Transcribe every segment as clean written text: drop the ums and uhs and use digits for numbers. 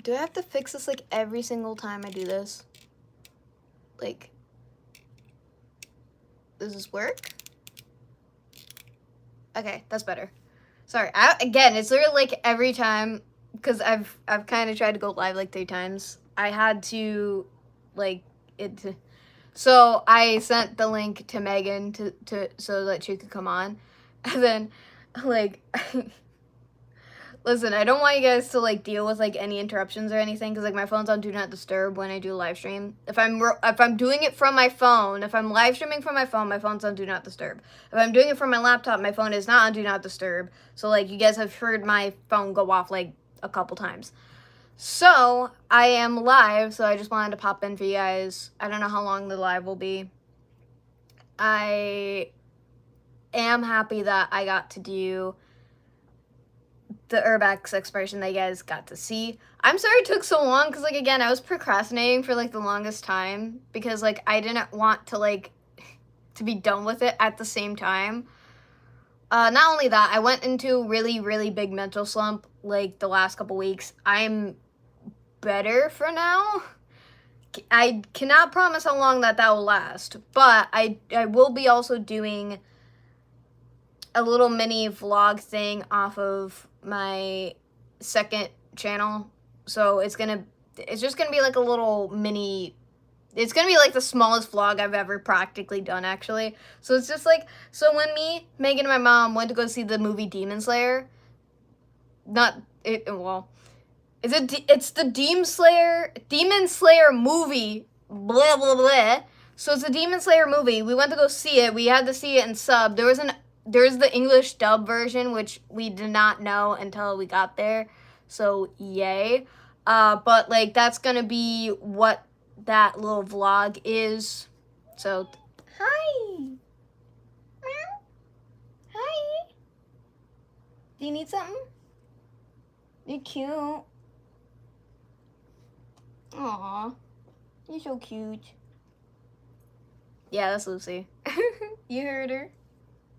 Do I have to fix this like every single time I do this? Like, does this work? Okay, that's better. Sorry, again, it's literally like every time, because I've kind of tried to go live like 3 times. I had to, like, so I sent the link to Megan to so that she could come on, and then, like, listen, I don't want you guys to like deal with like any interruptions or anything, because like my phone's on do not disturb when I do a live stream. If I'm doing it from my phone, if I'm live streaming from my phone's on do not disturb. If I'm doing it from my laptop, my phone is not on do not disturb. So like you guys have heard my phone go off like a couple times. So I am live, so I just wanted to pop in for you guys. I don't know how long the live will be. I am happy that I got to do the Urbex expiration that you guys got to see. I'm sorry it took so long, because like again, I was procrastinating for like the longest time, because like I didn't want to like to be done with it at the same time. Not only that, I went into a really big mental slump like the last couple weeks. I'm better for now. I cannot promise how long that will last, but I will be also doing a little mini vlog thing off of my second channel. So it's just gonna be like a little mini, it's gonna be like the smallest vlog I've ever practically done, actually. So it's just like, so when me, Megan, and my mom went to go see the movie Demon Slayer, it's the Demon Slayer movie, blah blah blah. So it's a Demon Slayer movie. We went to go see it. We had to see it in sub. There's the English dub version, which we did not know until we got there. So yay. But like that's gonna be what that little vlog is. So hi. Meow. Hi. Do you need something? You're cute. Aw. You're so cute. Yeah, that's Lucy. You heard her.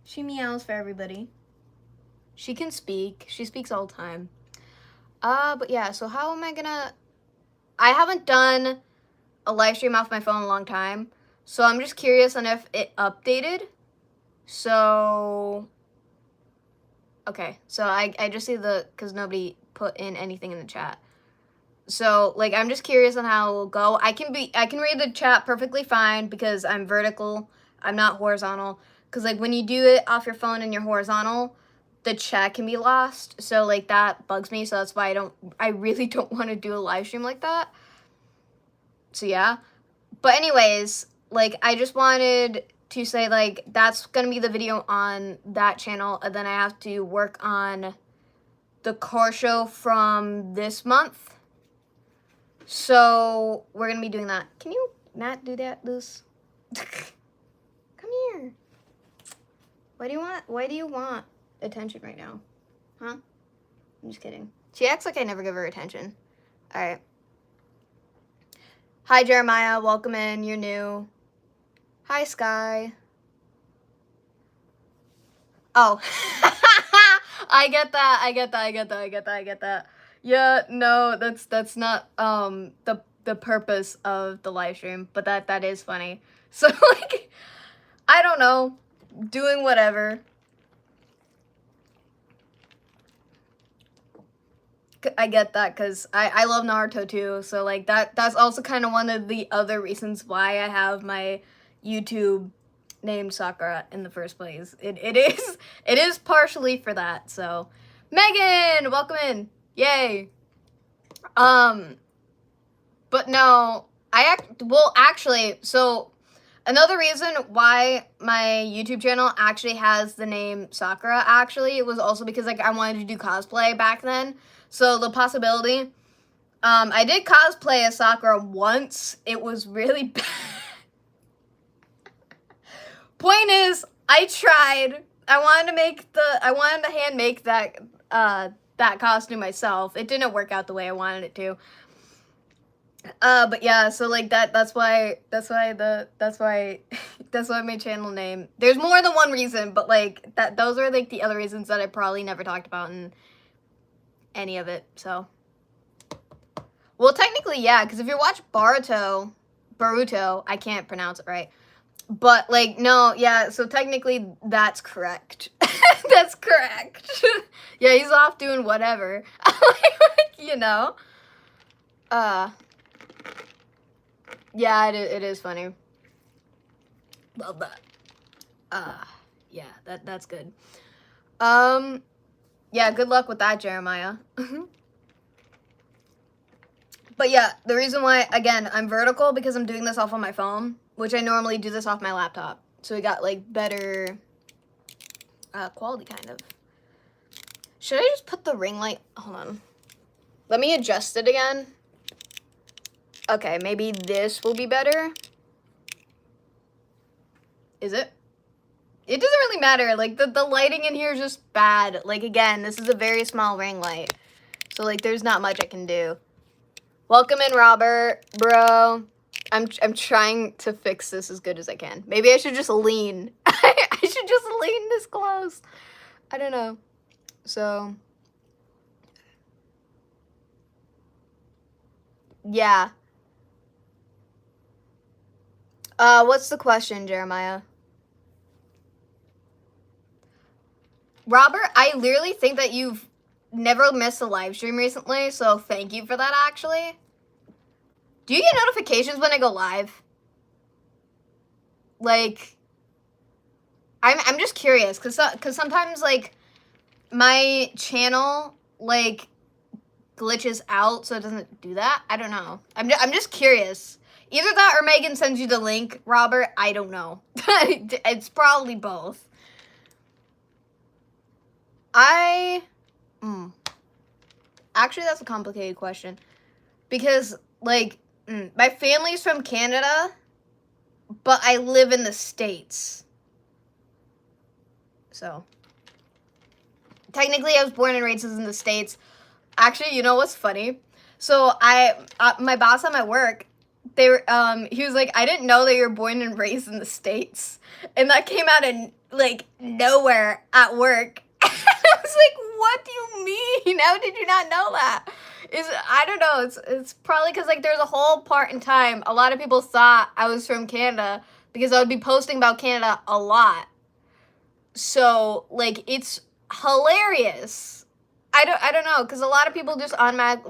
She meows for everybody. She can speak. She speaks all the time. But yeah, so how am I gonna... I haven't done a live stream off my phone in a long time, so I'm just curious on if it updated. So... Okay, so I just see because nobody put in anything in the chat. So, like, I'm just curious on how it will go. I can read the chat perfectly fine because I'm vertical. I'm not horizontal. Because, like, when you do it off your phone and you're horizontal, the chat can be lost. So, like, that bugs me. So that's why I really don't want to do a live stream like that. So, yeah. But anyways, like, I just wanted to say, like, that's going to be the video on that channel. And then I have to work on the car show from this month. So, we're going to be doing that. Can you not do that, Luce? Come here. Why do you want attention right now? Huh? I'm just kidding. She acts like I never give her attention. Alright. Hi, Jeremiah. Welcome in. You're new. Hi, Sky. Oh. I get that. Yeah, no, that's not the purpose of the live stream, but that is funny. So like, I don't know, doing whatever. I get that because I love Naruto too, so like that's also kind of one of the other reasons why I have my YouTube named Sakura in the first place. It is partially for that. So Megan, welcome in. Yay. But no, actually, so another reason why my YouTube channel actually has the name Sakura, actually, it was also because like I wanted to do cosplay back then. So the possibility, I did cosplay as Sakura once. It was really bad. Point is, I tried. I wanted to hand make that costume myself. It didn't work out the way I wanted it to. But yeah, so like that's why my channel name. There's more than one reason, but like those are like the other reasons that I probably never talked about in any of it. So Well, technically, yeah, because if you watch Boruto, I can't pronounce it right. But, like, no, yeah, so technically that's correct. That's correct. Yeah, he's off doing whatever. You know? Yeah, it is funny. Love that. Yeah, that's good. Yeah, good luck with that, Jeremiah. But yeah, the reason why, again, I'm vertical because I'm doing this off on my phone, which I normally do this off my laptop. So we got, like, better quality, kind of. Should I just put the ring light? Hold on. Let me adjust it again. Okay, maybe this will be better. Is it? It doesn't really matter. Like, the lighting in here is just bad. Like, again, this is a very small ring light. So, like, there's not much I can do. Welcome in, Robert, bro. I'm trying to fix this as good as I can. Maybe I should just lean. I should just lean this close. I don't know. So, yeah. What's the question, Jeremiah? Robert, I literally think that you've never missed a live stream recently, so thank you for that, actually. Do you get notifications when I go live? Like, I'm just curious, because sometimes, like, my channel, like, glitches out, so it doesn't do that. I don't know. I'm just curious. Either that or Megan sends you the link, Robert. I don't know. It's probably both. Actually, that's a complicated question. Because, like, my family's from Canada, but I live in the States. So, technically, I was born and raised in the States. Actually, you know what's funny? So, my boss at my work, he was like, I didn't know that you're born and raised in the States. And that came out of, like, nowhere at work. I was like, what do you mean? How did you not know that? I don't know. It's probably because, like, there's a whole part in time a lot of people thought I was from Canada because I would be posting about Canada a lot. So, like, it's hilarious. I don't know, because a lot of people just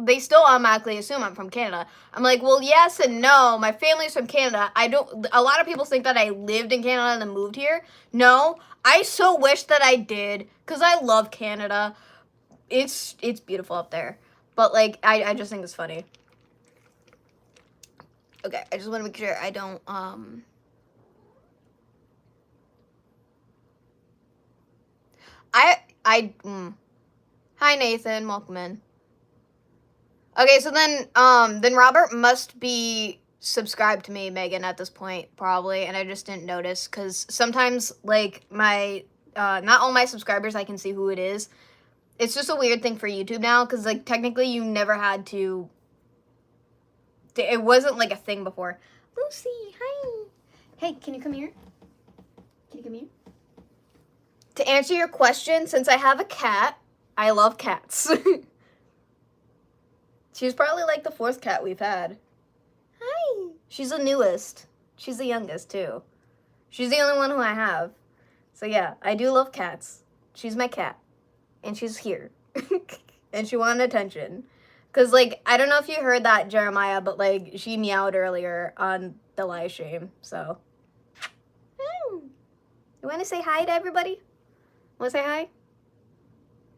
they still automatically assume I'm from Canada. I'm like, well, yes and no. My family's from Canada. A lot of people think that I lived in Canada and then moved here. No, I so wish that I did, because I love Canada. It's beautiful up there. But, like, I just think it's funny. Okay, I just want to make sure I don't, Hi, Nathan. Welcome in. Okay, so then Robert must be subscribed to me, Megan, at this point, probably, and I just didn't notice, because sometimes, like, not all my subscribers, I can see who it is. It's just a weird thing for YouTube now, because, like, technically you never had to, it wasn't, like, a thing before. Lucy, hi. Hey, can you come here? Can you come here? To answer your question, since I have a cat, I love cats. She's probably like the 4th cat we've had. Hi. She's the newest. She's the youngest, too. She's the only one who I have. So, yeah, I do love cats. She's my cat. And she's here. And she wanted attention. Because, like, I don't know if you heard that, Jeremiah, but, like, she meowed earlier on the live stream. So, you want to say hi to everybody? Want to say hi?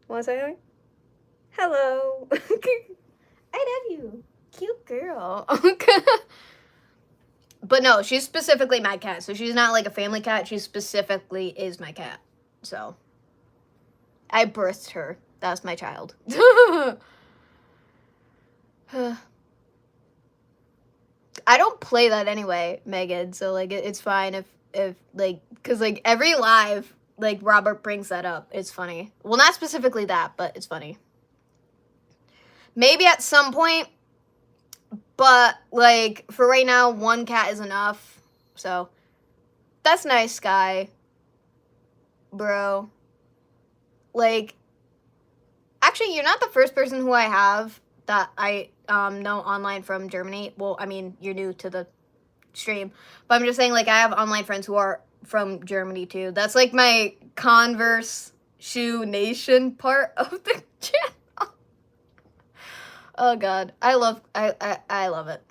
Want to say hi? Hello. I love you. Cute girl. But no, she's specifically my cat. So she's not like a family cat. She specifically is my cat. So I birthed her. That's my child. I don't play that anyway, Megan. So, like, it's fine if like, because, like, every live, like, Robert brings that up. It's funny. Well, not specifically that, but it's funny. Maybe at some point, but, like, for right now, 1 cat is enough. So, that's nice, Sky. Bro. Like, actually, you're not the first person who I have that know online from Germany. Well, I mean, you're new to the stream, but I'm just saying, like, I have online friends who are from Germany too. That's like my Converse Shoe Nation part of the channel. Oh god, I love it.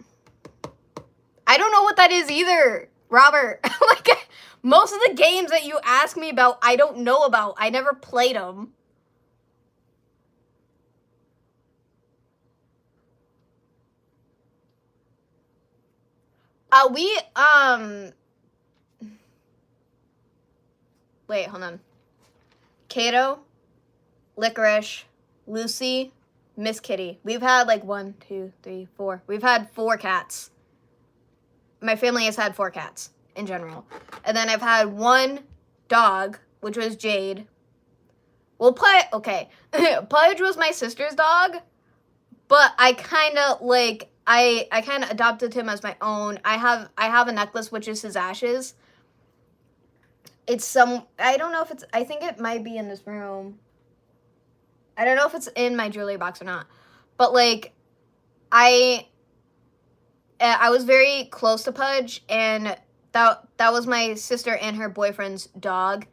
I don't know what that is either, Robert. Like, most of the games that you ask me about, I don't know about. I never played them. Wait, hold on. Kato, Licorice, Lucy, Miss Kitty. We've had like 1, 2, 3, 4. We've had 4 cats. My family has had 4 cats in general. And then I've had 1 dog, which was Jade. Well, okay. Pudge was my sister's dog, but I kind of like, I kind of adopted him as my own. I have a necklace, which is his ashes. It's I don't know if it's, I think it might be in this room. I don't know if it's in my jewelry box or not. But, like, I was very close to Pudge, and that was my sister and her boyfriend's dog.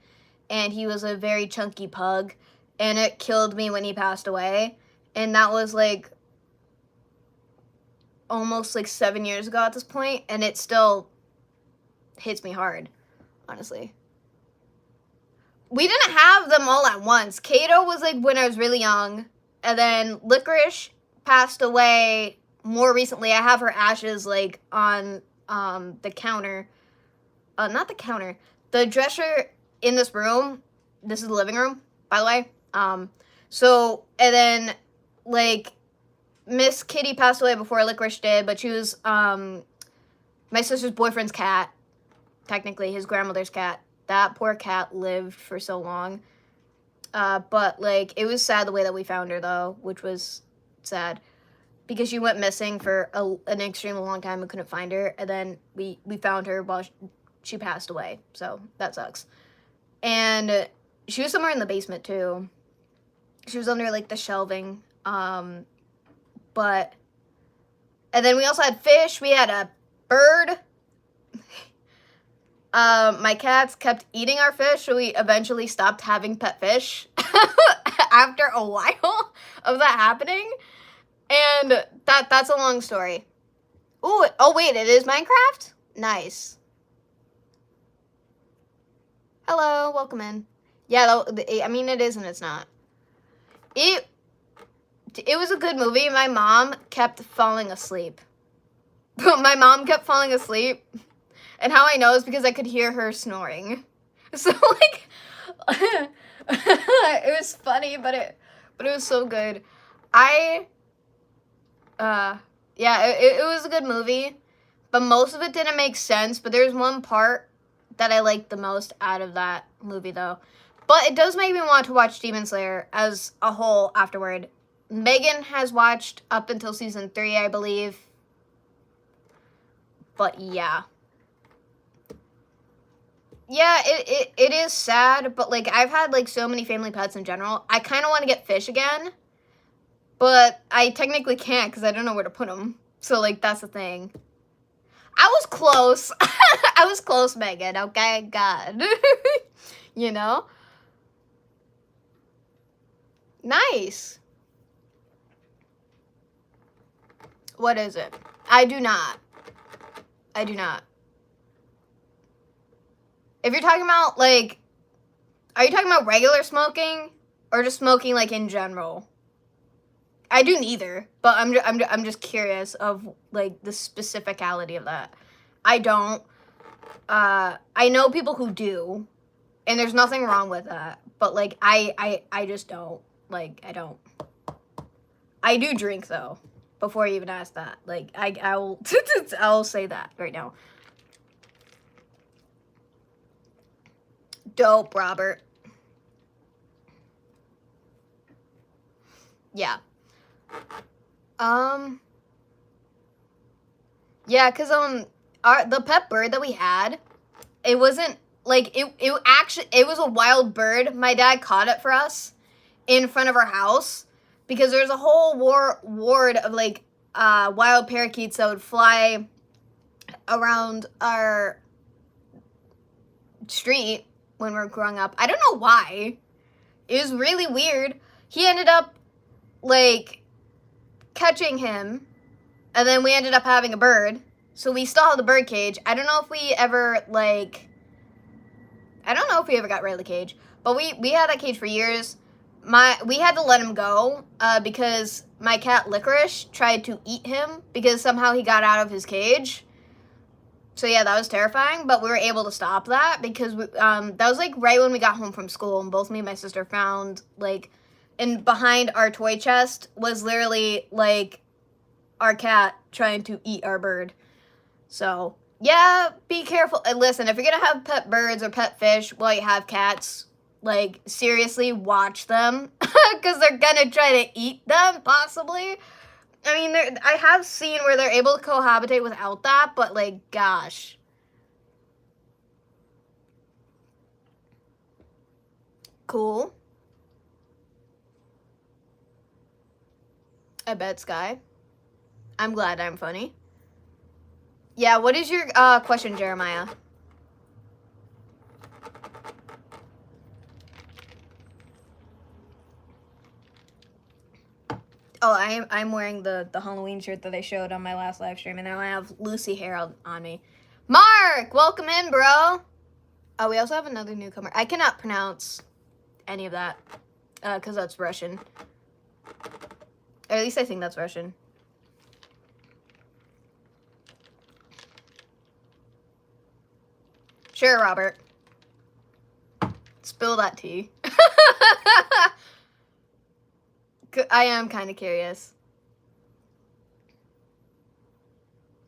And he was a very chunky pug. And it killed me when he passed away. And that was, like, almost, like, 7 years ago at this point. And it still hits me hard, honestly. We didn't have them all at once. Kato was, like, when I was really young. And then Licorice passed away more recently. I have her ashes, like, on the counter. Not the counter. The dresser in this room. This is the living room, by the way. So, and then, like, Miss Kitty passed away before Licorice did. But she was my sister's boyfriend's cat. Technically, his grandmother's cat. That poor cat lived for so long. But, like, it was sad the way that we found her, though, which was sad. Because she went missing for an extremely long time. We couldn't find her. And then we found her while she passed away. So, that sucks. And she was somewhere in the basement, too. She was under, like, the shelving. But... And then we also had fish. We had a bird. My cats kept eating our fish, so we eventually stopped having pet fish after a while of that happening. And that's a long story. Ooh, oh wait, it is Minecraft? Nice. Hello, welcome in. Yeah, I mean, it is and it's not. It was a good movie. My mom kept falling asleep. My mom kept falling asleep. And how I know is because I could hear her snoring. So, like, it was funny, but it was so good. Yeah, it was a good movie, but most of it didn't make sense. But there's one part that I liked the most out of that movie, though. But it does make me want to watch Demon Slayer as a whole afterward. Megan has watched up until season 3, I believe. But, yeah. Yeah, it is sad, but, like, I've had, like, so many family pets in general. I kind of want to get fish again, but I technically can't because I don't know where to put them. So, like, that's the thing. I was close. I was close, Megan, okay? God. You know? Nice. What is it? I do not. If you're talking about, like, are you talking about regular smoking or just smoking, like, in general? I do neither, but I'm just curious of, like, the specificality of that. I don't. I know people who do, and there's nothing wrong with that. But, like, I just don't. Like, I don't. I do drink, though, before you even ask that. Like, I'll say that right now. Dope, Robert. Yeah. Yeah, because, the pet bird that we had, it wasn't, like, it was a wild bird. My dad caught it for us in front of our house because there's a whole ward of, like, wild parakeets that would fly around our street when we were growing up. I don't know why. It was really weird. He ended up, like, catching him, and then we ended up having a bird. So we still have the bird cage. I don't know if we ever, like, I don't know if we ever got rid of the cage, but we had that cage for years. We had to let him go because my cat Licorice tried to eat him because somehow he got out of his cage. So yeah, that was terrifying, but we were able to stop that because that was like right when we got home from school, and both me and my sister found like, and behind our toy chest was literally like our cat trying to eat our bird. So yeah, be careful. And listen, if you're gonna have pet birds or pet fish while you have cats, like, seriously, watch them, because they're gonna try to eat them, possibly. I mean, I have seen where they're able to cohabitate without that, but, like, gosh. Cool. I bet, Sky. I'm glad I'm funny. Yeah, what is your question, Jeremiah? Oh, I'm wearing the Halloween shirt that I showed on my last live stream, and now I have Lucy hair on me. Mark, welcome in, bro. Oh, we also have another newcomer. I cannot pronounce any of that, because that's Russian. Or at least I think that's Russian. Sure, Robert. Spill that tea. I am kind of curious.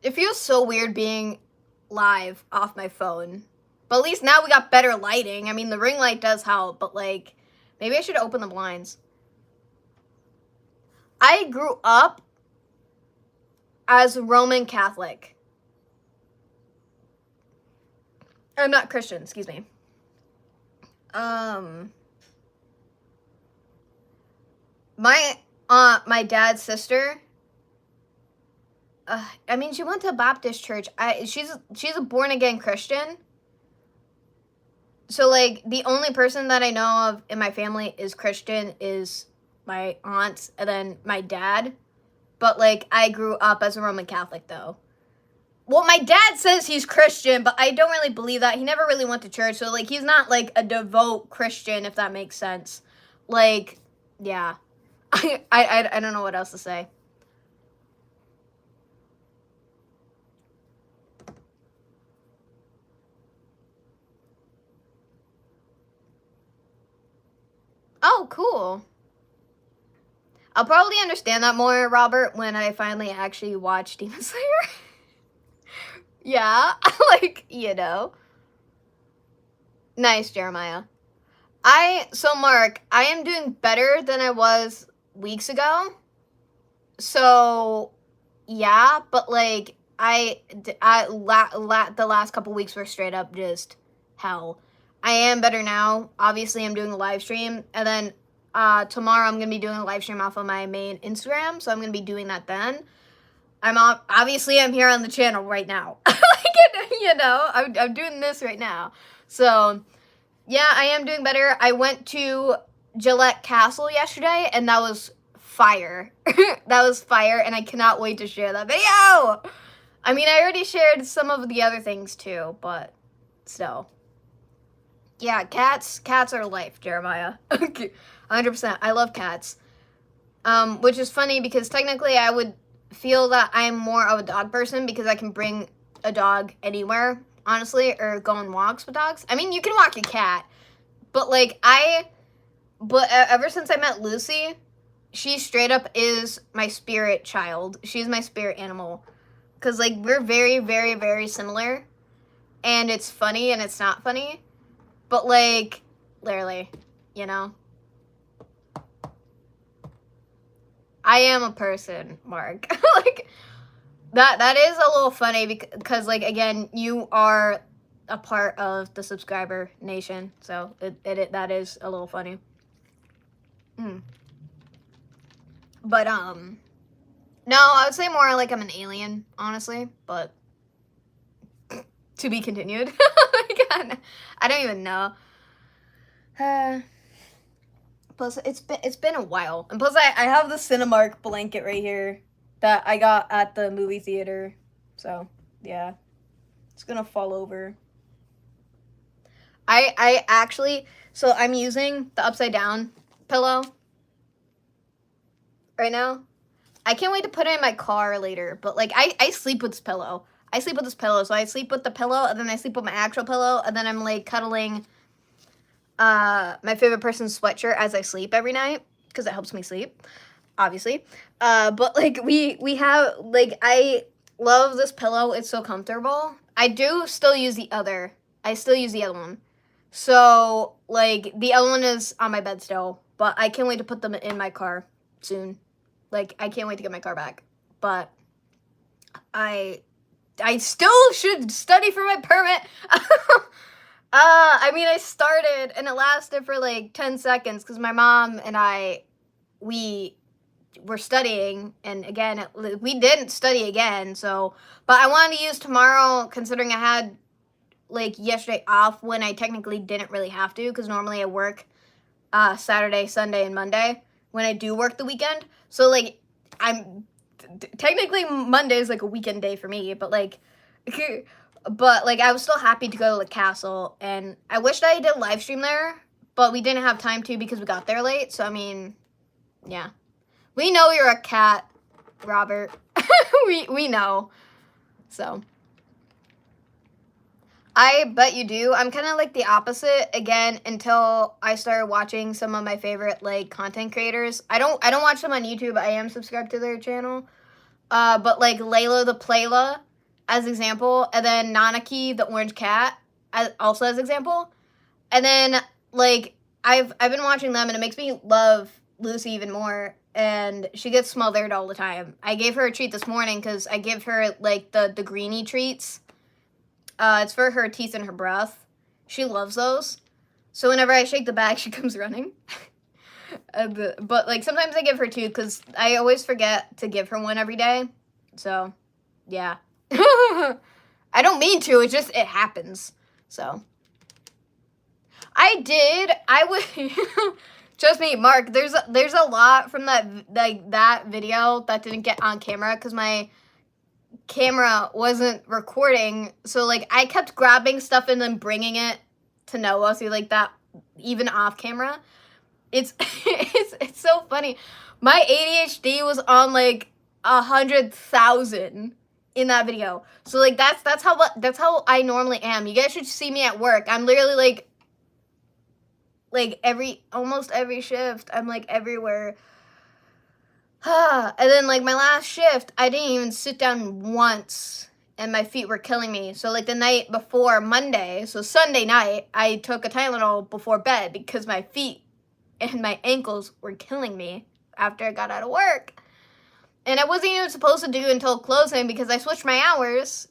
It feels so weird being live off my phone. But at least now we got better lighting. I mean, the ring light does help, but, like, maybe I should open the blinds. I grew up as Roman Catholic. I'm not Christian, excuse me. My dad's sister, I mean, she went to a Baptist church. She's a born-again Christian. So, like, the only person that I know of in my family is Christian is my aunt and then my dad. But, like, I grew up as a Roman Catholic, though. Well, my dad says he's Christian, but I don't really believe that. He never really went to church, so, like, he's not, like, a devout Christian, if that makes sense. Like, yeah. I don't know what else to say. Oh, cool. I'll probably understand that more, Robert, when I finally actually watch Demon Slayer. Yeah, like, you know. Nice, Jeremiah. So Mark, I am doing better than I was weeks ago. So, yeah, but, like, the last couple weeks were straight up just hell. I am better now. Obviously, I'm doing a live stream, and then tomorrow I'm going to be doing a live stream off of my main Instagram, so I'm going to be doing that then. I'm here on the channel right now. Like, you know, I'm doing this right now. So, yeah, I am doing better. I went to Gillette Castle yesterday, and that was fire. That was fire, and I cannot wait to share that video. I mean, I already shared some of the other things too, but still. Yeah, cats are life, Jeremiah. 100%. I love cats. Which is funny because technically I would feel that I'm more of a dog person because I can bring a dog anywhere, honestly, or go on walks with dogs. I mean, you can walk a cat, but like ever since I met Lucy, she straight up is my spirit child. She's my spirit animal. Because, like, we're very, very, very similar. And it's funny and it's not funny. But, like, literally, you know? I am a person, Mark. Like, that is a little funny because, like, again, you are a part of the subscriber nation. So, that is a little funny. But, No, I would say more like I'm an alien, honestly, but to be continued. God, I don't even know. Plus, it's been a while, and plus I have the Cinemark blanket right here that I got at the movie theater, so yeah, it's gonna fall over. I actually, so I'm using the upside down pillow right now. I can't wait to put it in my car later, but like I sleep with this pillow. I sleep with this pillow, so I sleep with the pillow, and then I sleep with my actual pillow, and then I'm like cuddling my favorite person's sweatshirt as I sleep every night because it helps me sleep, obviously. But like we have like I love this pillow. It's so comfortable. I do still use the other. I still use the other one. So like the other one is on my bed still, but I can't wait to put them in my car soon. Like I can't wait to get my car back. But I still should study for my permit. I mean, I started and it lasted for like 10 seconds because my mom and we were studying, and again, we didn't study again, so, but I wanted to use tomorrow considering I had like yesterday off when I technically didn't really have to because normally I work Saturday, Sunday, and Monday when I do work the weekend. So like, technically Monday is like a weekend day for me, but like, but like I was still happy to go to the castle, and I wished I did live stream there, but we didn't have time to because we got there late. So I mean, yeah, we know you're a cat, Robert. we know. So I bet you do. I'm kind of like the opposite again until I started watching some of my favorite like content creators. I don't watch them on YouTube. I am subscribed to their channel. But like Layla the Playla as example, and then Nanaki the orange cat also as example. And then like I've been watching them and it makes me love Lucy even more, and she gets smothered all the time. I gave her a treat this morning because I give her like the greenie treats. It's for her teeth and her breath. She loves those. So whenever I shake the bag, she comes running. But like sometimes I give her two because I always forget to give her one every day. So yeah. I don't mean to, it happens. So I would trust me, Mark, there's a lot from that video that didn't get on camera because my camera wasn't recording. So like I kept grabbing stuff and then bringing it to Noah, so like that even off camera. It's it's so funny. My ADHD was on like 100,000 in that video. So like that's how I normally am. You guys should see me at work. I'm literally like almost every shift I'm like everywhere. And then like my last shift, I didn't even sit down once and my feet were killing me. So like the night before Monday, so Sunday night, I took a Tylenol before bed because my feet and my ankles were killing me after I got out of work. And I wasn't even supposed to do until closing because I switched my hours.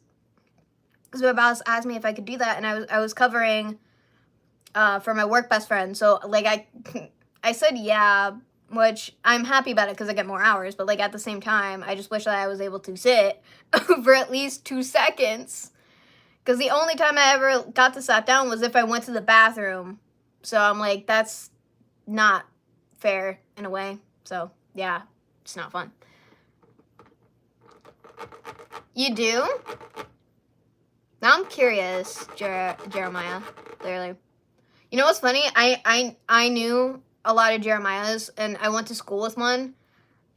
Because my boss asked me if I could do that, and I was covering for my work best friend. So like I said yeah, which I'm happy about it because I get more hours. But like at the same time, I just wish that I was able to sit for at least 2 seconds. Because the only time I ever got to sit down was if I went to the bathroom. So I'm like, that's not fair in a way. So yeah, it's not fun. You do? Now I'm curious, Jeremiah, clearly. You know what's funny? I knew a lot of Jeremiahs, and I went to school with one,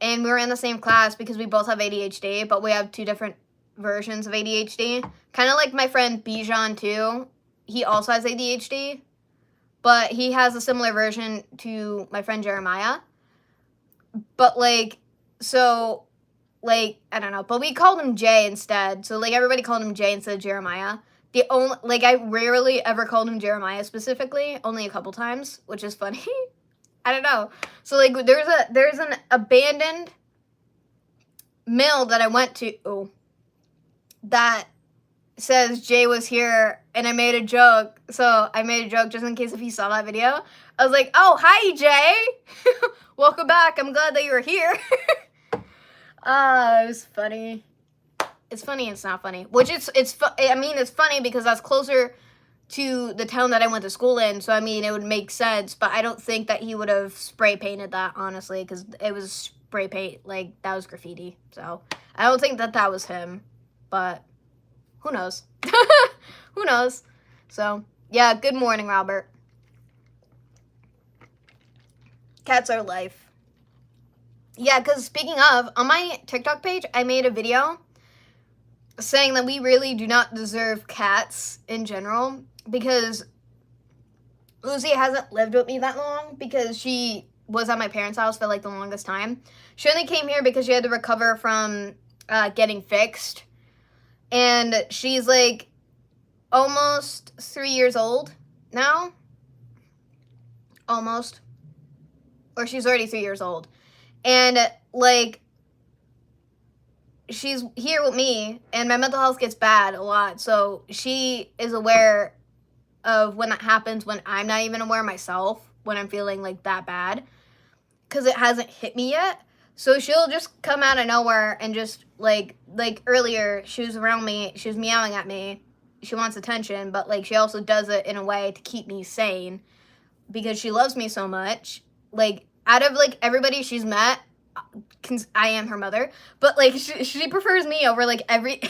and we were in the same class because we both have ADHD, but we have 2 different versions of ADHD. Kind of like my friend Bijan, too. He also has ADHD, but he has a similar version to my friend Jeremiah. But, like, so, like, I don't know, but we called him Jay instead. So, like, everybody called him Jay instead of Jeremiah. The only, like, I rarely ever called him Jeremiah specifically, only a couple times, which is funny. I don't know. So, like, there's an abandoned mill that I went to that says Jay was here, and I made a joke. So, I made a joke just in case if he saw that video. I was like, oh, hi, Jay. Welcome back. I'm glad that you were here. Ah, it was funny. It's funny, it's not funny. Which I mean, it's funny because that's closer to the town that I went to school in, so I mean, it would make sense, but I don't think that he would have spray painted that, honestly, because it was spray paint, like, that was graffiti, so I don't think that that was him, but who knows? Who knows? So, yeah, good morning, Robert. Cats are life. Yeah, because speaking of, on my TikTok page, I made a video saying that we really do not deserve cats in general, because Lucy hasn't lived with me that long because she was at my parents' house for like the longest time. She only came here because she had to recover from getting fixed. And she's like almost 3 years old now. Almost. Or she's already 3 years old. And like, she's here with me and my mental health gets bad a lot. So she is aware of when that happens, when I'm not even aware myself, when I'm feeling like that bad, because it hasn't hit me yet. So she'll just come out of nowhere and just like earlier she was around me, she was meowing at me, she wants attention, but like she also does it in a way to keep me sane because she loves me so much. Like out of like everybody she's met, I am her mother, but like she prefers me over like every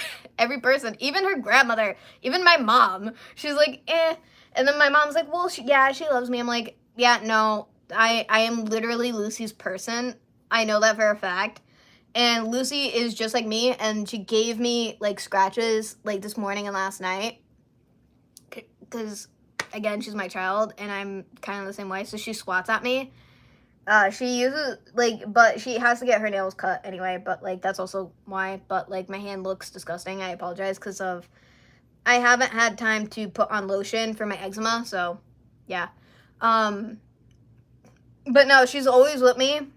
person, even her grandmother, even my mom. She's like, eh. And then my mom's like, well, she loves me. I'm like, yeah, no, I am literally Lucy's person. I know that for a fact. And Lucy is just like me, and she gave me like scratches like this morning and last night. Because again, she's my child, and I'm kind of the same way. So she swats at me. She uses, like, but she has to get her nails cut anyway, but, like, that's also why, but, like, my hand looks disgusting. I apologize because I haven't had time to put on lotion for my eczema, so, yeah. But no, she's always with me.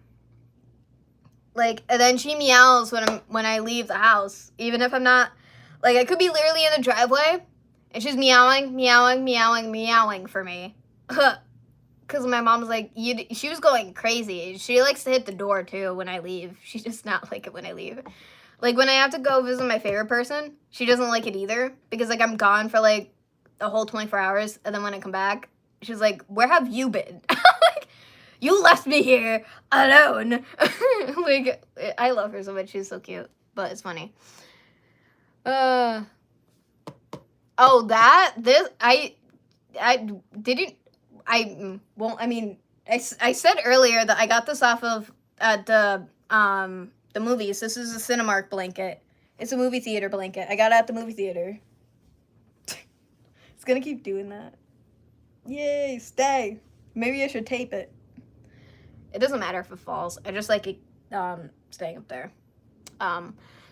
Like, and then she meows when I leave the house, even if I'm not, like, I could be literally in the driveway, and she's meowing, meowing, meowing, meowing for me. Because my mom's like, she was going crazy. She likes to hit the door, too, when I leave. She does not like it when I leave. Like, when I have to go visit my favorite person, she doesn't like it either. Because, like, I'm gone for, like, the whole 24 hours. And then when I come back, she's like, where have you been? Like, you left me here alone. Like, I love her so much. She's so cute. But it's funny. Oh, I didn't... I said earlier that I got this off of the movies. This is a Cinemark blanket. It's a movie theater blanket. I got it at the movie theater. It's gonna keep doing that. Yay, stay. Maybe I should tape it. It doesn't matter if it falls. I just like it staying up there.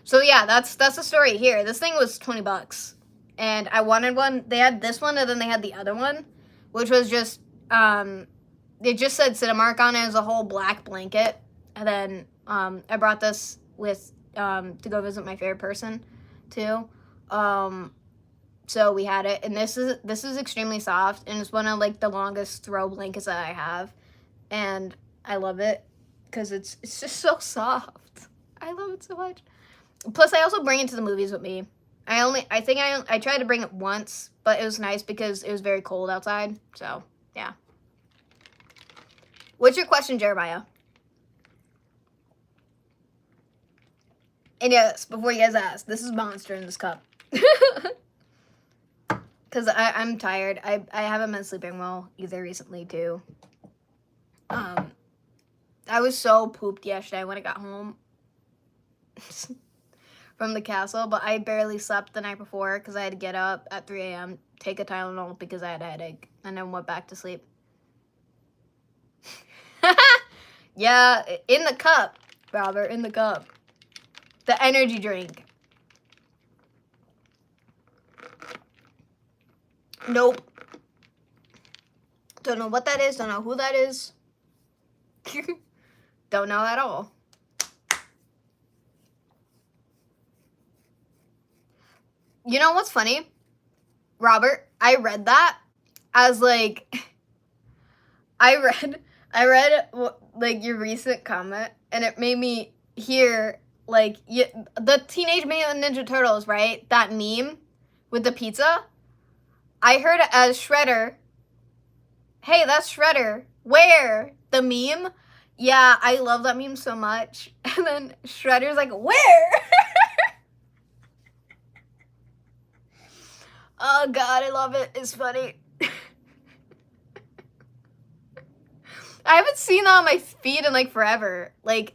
So yeah, that's the story here. This thing was $20. And I wanted one. They had this one and then they had the other one, which was just it just said Cinemark on it as a whole black blanket. And then I brought this with to go visit my favorite person too. So we had it, and this is extremely soft, and it's one of like the longest throw blankets that I have, and I love it because it's just so soft. I love it so much. Plus, I also bring it to the movies with me. I think I tried to bring it once, but it was nice because it was very cold outside. So yeah. What's your question, Jeremiah? And yes, before you guys ask, this is Monster in this cup. Because I'm tired. I haven't been sleeping well either recently, too. I was so pooped yesterday when I got home from the castle, but I barely slept the night before because I had to get up at 3 a.m., take a Tylenol because I had a headache, and then went back to sleep. Yeah, in the cup, Robert, in the cup. The energy drink. Nope. Don't know what that is. Don't know who that is. Don't know at all. You know what's funny? Robert, I read that as like... I read like your recent comment, and it made me hear like, the Teenage Mutant Ninja Turtles, right? That meme with the pizza. I heard it as Shredder. Hey, that's Shredder. Where? The meme? Yeah, I love that meme so much. And then Shredder's like, where? Oh god, I love it. It's funny. I haven't seen that on my feed in like forever. Like,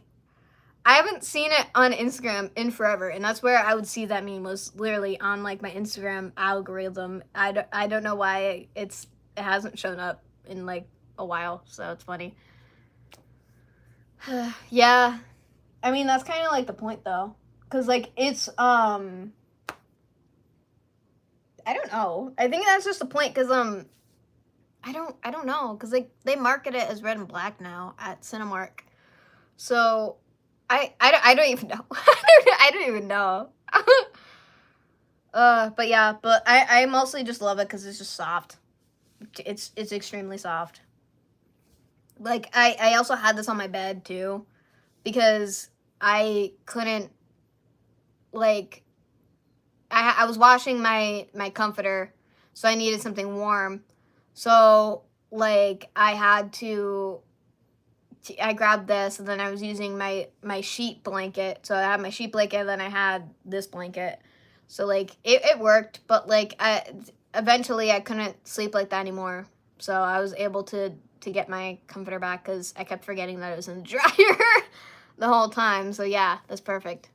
I haven't seen it on Instagram in forever, and that's where I would see that meme, was literally on like my Instagram algorithm. I don't know why it hasn't shown up in like a while, so it's funny. Yeah, I mean that's kind of like the point though, because like it's I don't know. I think that's just the point, because I don't know, because like they market it as red and black now at Cinemark, so I don't even know. I don't even know. But yeah, but I mostly just love it because it's just soft. It's extremely soft. Like, I also had this on my bed too, because I couldn't, like, I was washing my comforter, so I needed something warm. So like I grabbed this, and then I was using my sheet blanket. So I had my sheet blanket, and then I had this blanket. So like it worked, but like eventually I couldn't sleep like that anymore. So I was able to get my comforter back, because I kept forgetting that it was in the dryer the whole time. So yeah, that's perfect.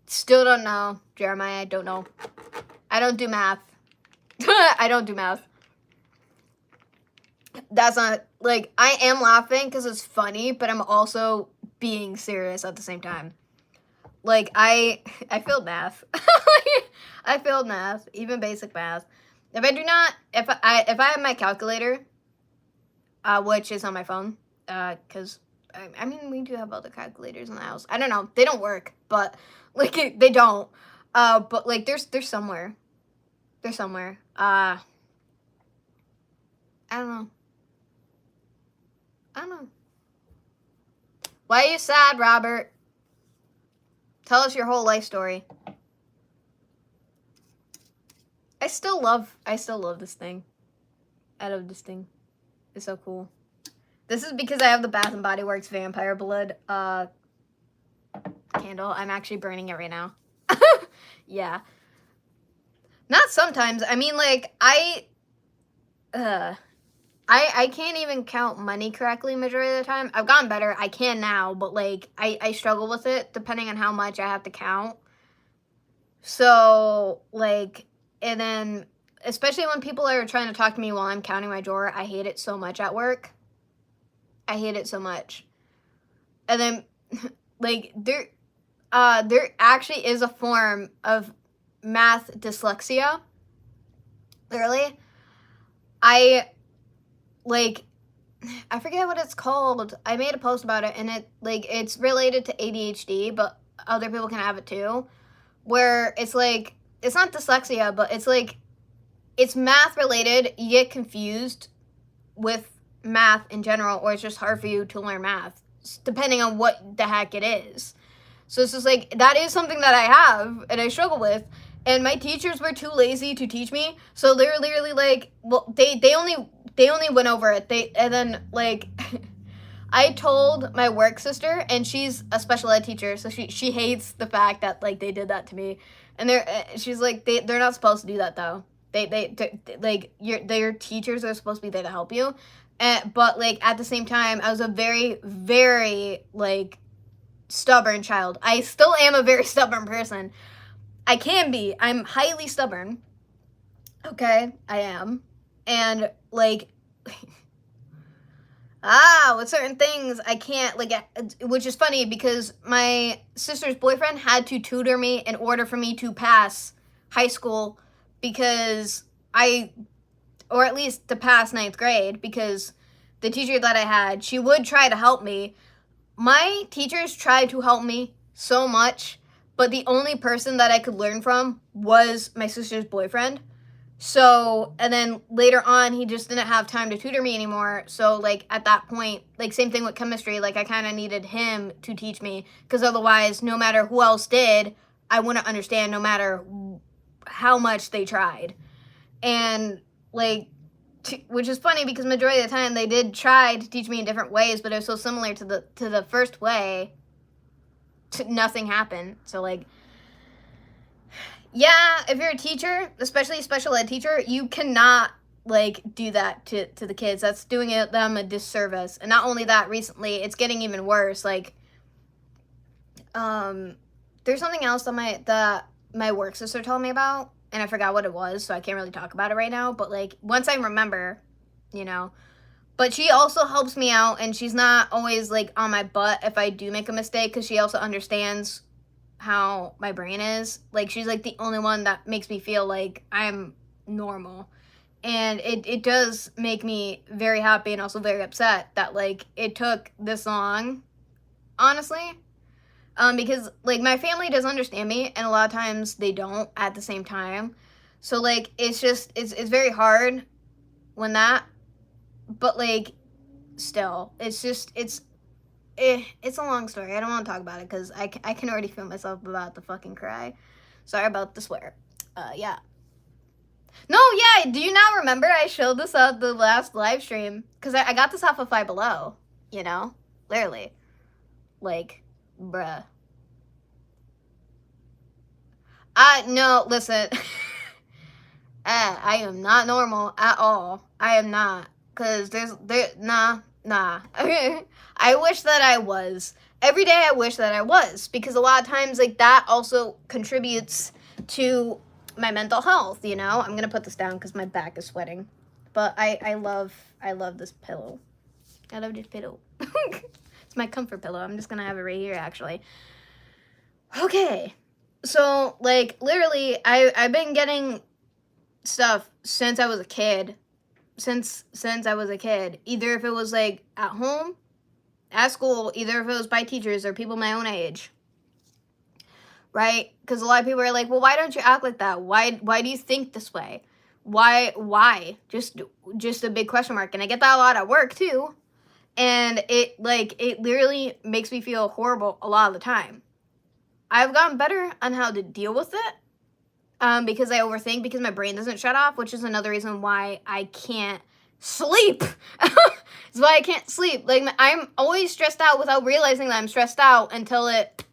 Still don't know, Jeremiah. I don't know. I don't do math. I don't do math. That's not, like, I am laughing because it's funny, but I'm also being serious at the same time. Like, I failed math. I failed math, even basic math. If I have my calculator, which is on my phone, because, I mean, we do have other calculators in the house. I don't know. They don't work, but, like, they don't. But, like, they're somewhere. They're somewhere. I don't know. I don't know. Why are you sad, Robert? Tell us your whole life story. I still love this thing. I love this thing. It's so cool. This is because I have the Bath and Body Works Vampire Blood candle. I'm actually burning it right now. Yeah. Not sometimes. I mean, like, I can't even count money correctly majority of the time. I've gotten better. I can now, but like I struggle with it depending on how much I have to count. So like, and then especially when people are trying to talk to me while I'm counting my drawer, I hate it so much at work. I hate it so much. And then like there actually is a form of math dyslexia. Literally. I forget what it's called. I made a post about it, and it's related to ADHD, but other people can have it too. Where it's like, it's not dyslexia, but it's like, it's math related. You get confused with math in general, or it's just hard for you to learn math, depending on what the heck it is. So it's just like, that is something that I have and I struggle with. And my teachers were too lazy to teach me, so they were literally like, well, they only went over it. And then like, I told my work sister, and she's a special ed teacher, so she hates the fact that like they did that to me. And she's like, they're not supposed to do that though. They like, their teachers are supposed to be there to help you. But like at the same time, I was a very, very like stubborn child. I still am a very stubborn person. I can be. I'm highly stubborn. Okay, I am. And like, with certain things I can't, like, which is funny because my sister's boyfriend had to tutor me in order for me to pass high school, because or at least to pass 9th grade, because the teacher that I had, she would try to help me. My teachers tried to help me so much, but the only person that I could learn from was my sister's boyfriend. So, and then later on, he just didn't have time to tutor me anymore. So, like, at that point, like, same thing with chemistry. Like, I kind of needed him to teach me because otherwise, no matter who else did, I wouldn't understand no matter how much they tried. And, like, which is funny because majority of the time they did try to teach me in different ways, but it was so similar to the first way, nothing happened. So, like, yeah, if you're a teacher, especially a special ed teacher, you cannot like do that to the kids. That's doing them a disservice. And not only that, recently it's getting even worse. Like, there's something else that my work sister told me about, and I forgot what it was, so I can't really talk about it right now. But like once I remember, you know. But she also helps me out, and she's not always like on my butt if I do make a mistake, because she also understands how my brain is. Like, she's like the only one that makes me feel like I'm normal. And it does make me very happy and also very upset that like it took this long, honestly. Because like my family does understand me, and a lot of times they don't at the same time. So like it's just it's very hard when that, but like still it's a long story. I don't want to talk about it because I can already feel myself about to fucking cry. Sorry about the swear. Yeah. No, yeah, do you not remember I showed this at the last live stream? Because I got this off of Five Below, you know? Literally. Like, bruh. No, listen. I am not normal at all. I am not. Because nah. I wish that I was. Every day I wish that I was. Because a lot of times, like, that also contributes to my mental health, you know? I'm going to put this down because my back is sweating. But I love this pillow. I love this pillow. It's my comfort pillow. I'm just going to have it right here, actually. Okay. So, like, literally, I've been getting stuff since I was a kid. Since I was a kid. Either if it was, like, at home, at school, either if it was by teachers or people my own age. Right? Because a lot of people are like, well, why don't you act like that? Why do you think this way? Why? Just a big question mark. And I get that a lot at work, too. And it literally makes me feel horrible a lot of the time. I've gotten better on how to deal with it because I overthink, because my brain doesn't shut off, which is another reason why I can't sleep. It's why I can't sleep. Like, I'm always stressed out without realizing that I'm stressed out until it,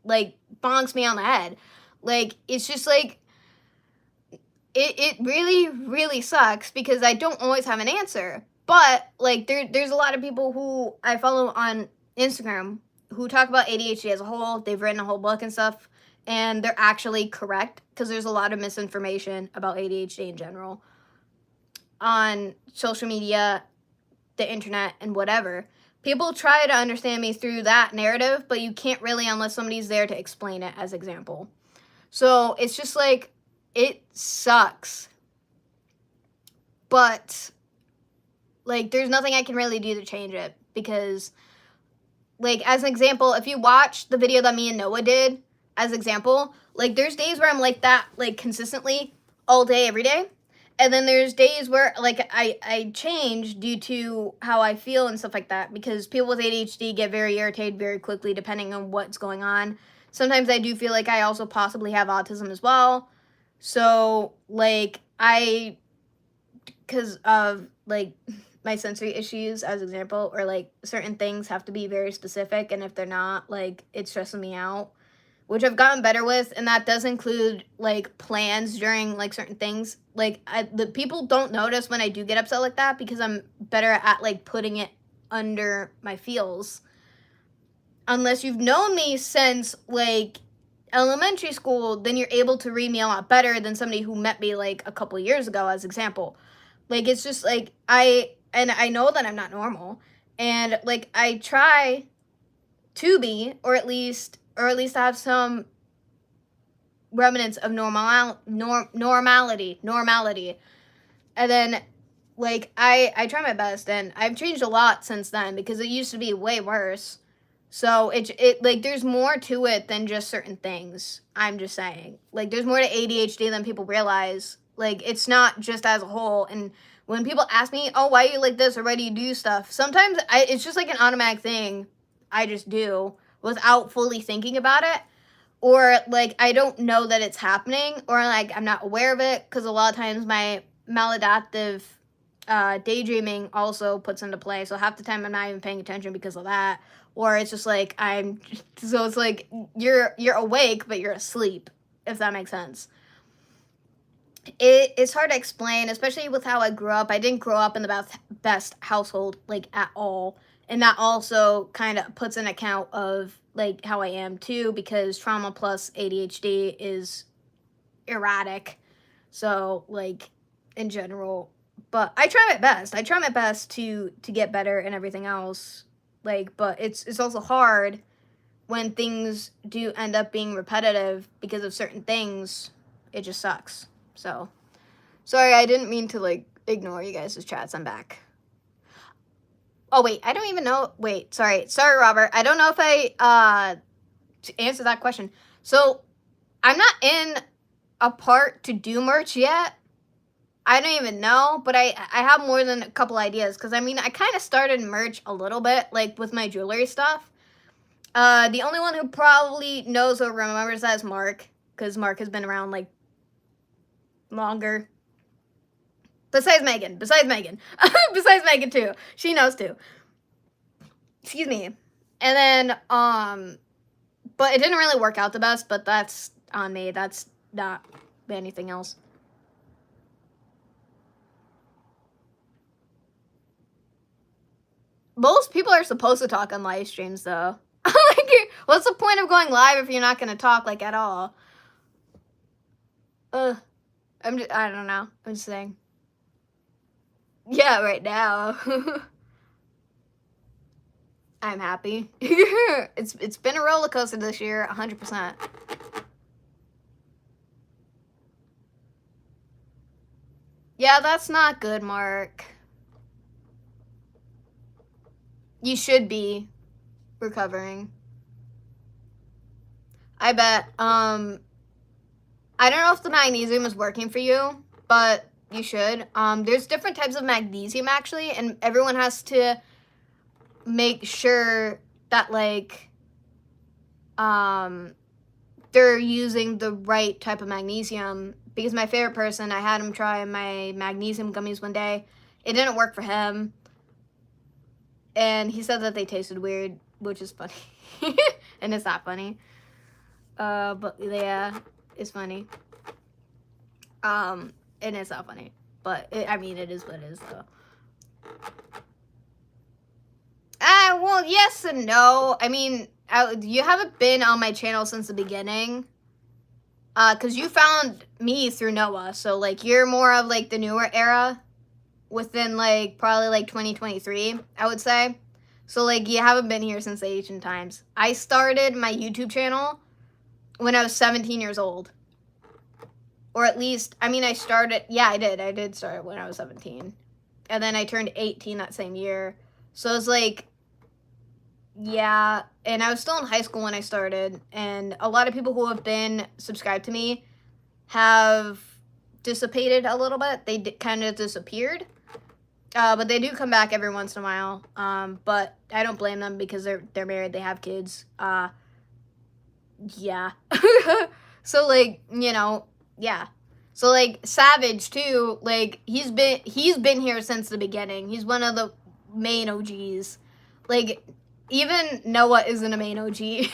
like, bonks me on the head. Like, it's just, like, it really, really sucks because I don't always have an answer. But, like, there's a lot of people who I follow on Instagram who talk about ADHD as a whole. They've written a whole book and stuff, and they're actually correct because there's a lot of misinformation about ADHD in general on social media, the internet, and whatever. People try to understand me through that narrative, but you can't really unless somebody's there to explain it as example. So it's just like, it sucks. But, like, there's nothing I can really do to change it because, like, as an example, if you watch the video that me and Noah did, as example, like, there's days where I'm like that, like, consistently all day, every day. And then there's days where, like, I change due to how I feel and stuff like that, because people with ADHD get very irritated very quickly depending on what's going on. Sometimes I do feel like I also possibly have autism as well. So, like, because of, like, my sensory issues, as example, or, like, certain things have to be very specific, and if they're not, like, it stresses me out, which I've gotten better with, and that does include, like, plans during, like, certain things. Like, the people don't notice when I do get upset like that because I'm better at, like, putting it under my feels. Unless you've known me since, like, elementary school, then you're able to read me a lot better than somebody who met me, like, a couple years ago, as example. Like, it's just, like, I know that I'm not normal, and, like, I try to be, or at least have some remnants of normality. And then, like, I try my best, and I've changed a lot since then because it used to be way worse. So it like, there's more to it than just certain things. I'm just saying, like, there's more to ADHD than people realize. Like, it's not just as a whole. And when people ask me, oh, why are you like this, or why do you do stuff, sometimes it's just like an automatic thing I just do without fully thinking about it. Or like I don't know that it's happening, or like I'm not aware of it, because a lot of times my maladaptive daydreaming also puts into play. So half the time I'm not even paying attention because of that. Or it's just like so it's like you're awake but you're asleep, if that makes sense. It's hard to explain, especially with how I grew up. I didn't grow up in the best household, like, at all. And that also kind of puts an account of, like, how I am, too, because trauma plus ADHD is erratic. So, like, in general. But I try my best. I try my best to get better and everything else. Like, but it's also hard when things do end up being repetitive because of certain things. It just sucks. So, sorry, I didn't mean to, like, ignore you guys' chats. I'm back. Oh, wait, I don't even know. Wait, sorry, Robert. I don't know if I, to answer that question. So, I'm not in a part to do merch yet. I don't even know, but I have more than a couple ideas, because, I mean, I kind of started merch a little bit, like, with my jewelry stuff. The only one who probably knows or remembers that is Mark, because Mark has been around, like, longer. Besides Megan. Besides Megan, too. She knows, too. Excuse me. And then, but it didn't really work out the best, but that's on me. That's not anything else. Most people are supposed to talk on live streams, though. Like, what's the point of going live if you're not going to talk, like, at all? I don't know. I'm just saying. Yeah, right now. I'm happy. It's been a roller coaster this year, 100%. Yeah, that's not good, Mark. You should be recovering. I bet. I don't know if the magnesium is working for you, but you should. There's different types of magnesium, actually, and everyone has to make sure that, like, they're using the right type of magnesium, because my favorite person, I had him try my magnesium gummies one day. It didn't work for him, and he said that they tasted weird, which is funny. And it's not funny. But yeah, it's funny. And it's not funny, but I mean, it is what it is, though. Well, yes and no. I mean, you haven't been on my channel since the beginning. Because you found me through Noah, so, like, you're more of, like, the newer era within, like, probably, like, 2023, I would say. So, like, you haven't been here since the ancient times. I started my YouTube channel when I was 17 years old. Or at least, I mean, I did start when I was 17. And then I turned 18 that same year. So, it's like, yeah, and I was still in high school when I started, and a lot of people who have been subscribed to me have dissipated a little bit. They kind of disappeared, but they do come back every once in a while. But I don't blame them, because they're married, they have kids. Yeah. So, like, you know, yeah. So, like, Savage too, like, he's been here since the beginning. He's one of the main OGs. Like, even Noah isn't a main OG.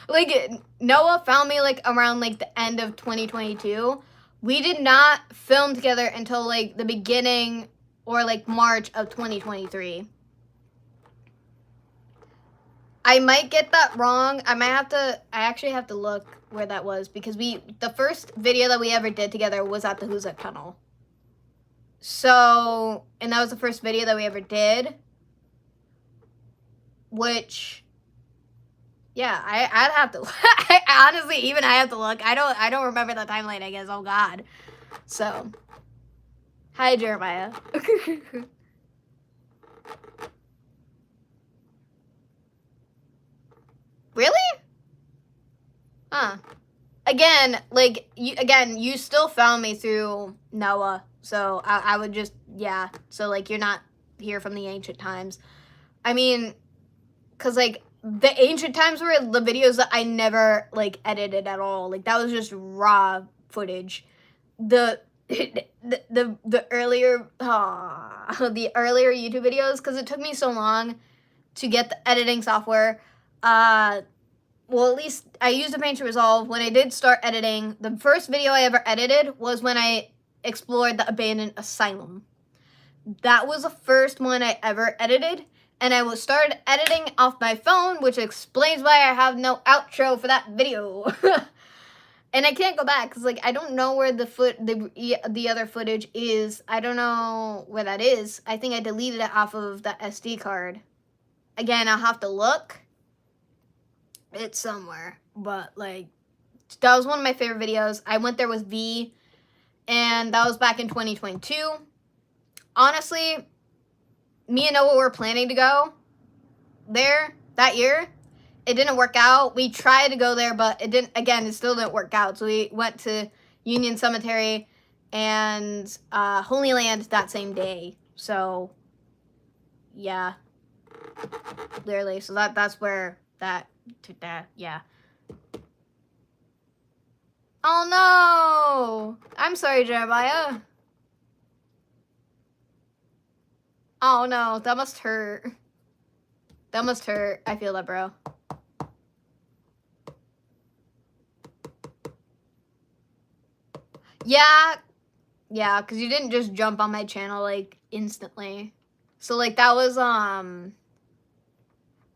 Like, Noah found me, like, around, like, the end of 2022. We did not film together until, like, the beginning or, like, March of 2023. I might get that wrong. I actually have to look where that was, because the first video that we ever did together was at the Hoosac Tunnel. So, and that was the first video that we ever did, which, yeah, I'd have to, honestly, even I have to look. I don't remember the timeline, I guess. Oh, God. So, hi, Jeremiah. Really? Huh. again, like, you still found me through Noah. So I would just, yeah. So, like, you're not here from the ancient times. I mean, because, like, the ancient times were the videos that I never, like, edited at all. Like, that was just raw footage. The the earlier the earlier YouTube videos, because it took me so long to get the editing software. Well, at least I used DaVinci Resolve. When I did start editing, the first video I ever edited was when I explored the abandoned asylum. That was the first one I ever edited, and I started editing off my phone, which explains why I have no outro for that video. And I can't go back because, like, I don't know where the other footage is. I don't know where that is. I think I deleted it off of the SD card. Again, I'll have to look. It's somewhere, but, like, that was one of my favorite videos. I went there with V, and that was back in 2022. Honestly, me and Noah were planning to go there that year. It didn't work out. We tried to go there, but it didn't. Again, it still didn't work out. So we went to Union Cemetery and Holy Land that same day. So, yeah, literally. So that's where that took that. Yeah. Oh no! I'm sorry, Jeremiah. Oh no, that must hurt. That must hurt. I feel that, bro. Yeah, because you didn't just jump on my channel, like, instantly. So, like, that was when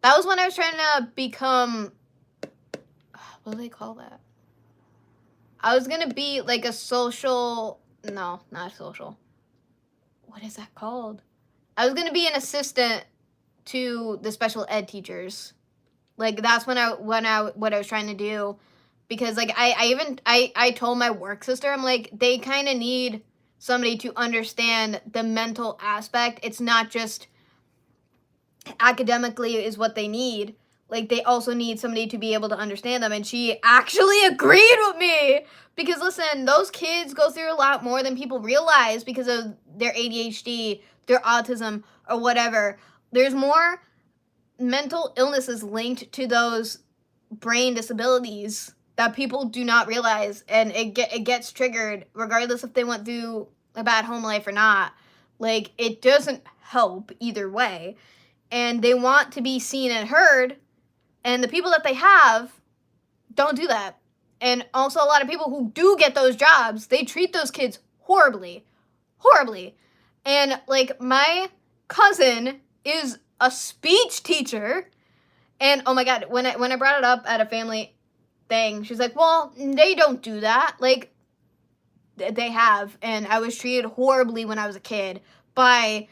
I was trying to become, what do they call that? I was gonna be, like, a social, no, not social. What is that called? I was gonna be an assistant to the special ed teachers. Like, that's what I was trying to do. Because, like, I told my work sister, I'm like, they kind of need somebody to understand the mental aspect. It's not just academically is what they need. Like, they also need somebody to be able to understand them. And she actually agreed with me. Because, listen, those kids go through a lot more than people realize because of their ADHD, their autism, or whatever. There's more mental illnesses linked to those brain disabilities that people do not realize, and it gets triggered regardless if they went through a bad home life or not. Like, it doesn't help either way, and they want to be seen and heard, and the people that they have don't do that. And also, a lot of people who do get those jobs, they treat those kids horribly. And, like, my cousin is a speech teacher, and oh my god, when I brought it up at a family thing, she's like, well, they don't do that. Like, they have. And I was treated horribly when I was a kid by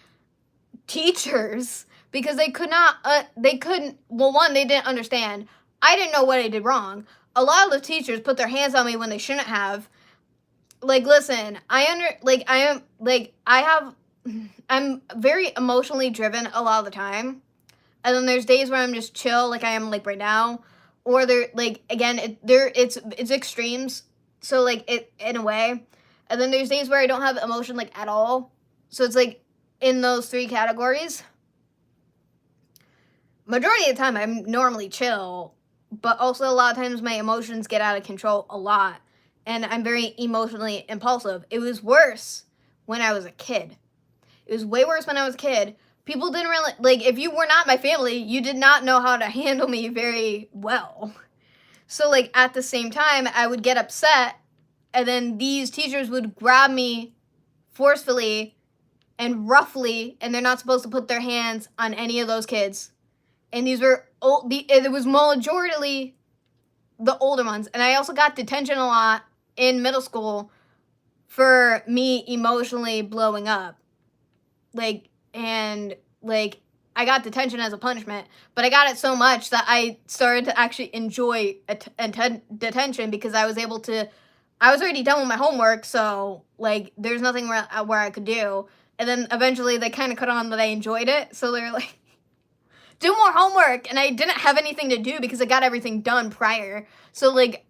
teachers because they couldn't, well, one, they didn't understand. I didn't know what I did wrong. A lot of the teachers put their hands on me when they shouldn't have. Like, listen, I'm very emotionally driven a lot of the time. And then there's days where I'm just chill, like I am, like, right now. Or they're, like, again, it's extremes. So, like, it, in a way. And then there's days where I don't have emotion, like, at all. So it's, like, in those three categories. Majority of the time, I'm normally chill. But also, a lot of times, my emotions get out of control a lot. And I'm very emotionally impulsive. It was worse when I was a kid. It was way worse when I was a kid. People didn't really, like, if you were not my family, you did not know how to handle me very well. So, like, at the same time, I would get upset, and then these teachers would grab me forcefully and roughly, and they're not supposed to put their hands on any of those kids. And these were, it was majority the older ones. And I also got detention a lot in middle school for me emotionally blowing up. Like, and, like, I got detention as a punishment, but I got it so much that I started to actually enjoy detention because I was able to, I was already done with my homework, so, like, there's nothing where I could do. And then eventually they kind of caught on that I enjoyed it, so they were like, do more homework, and I didn't have anything to do because I got everything done prior. So, like,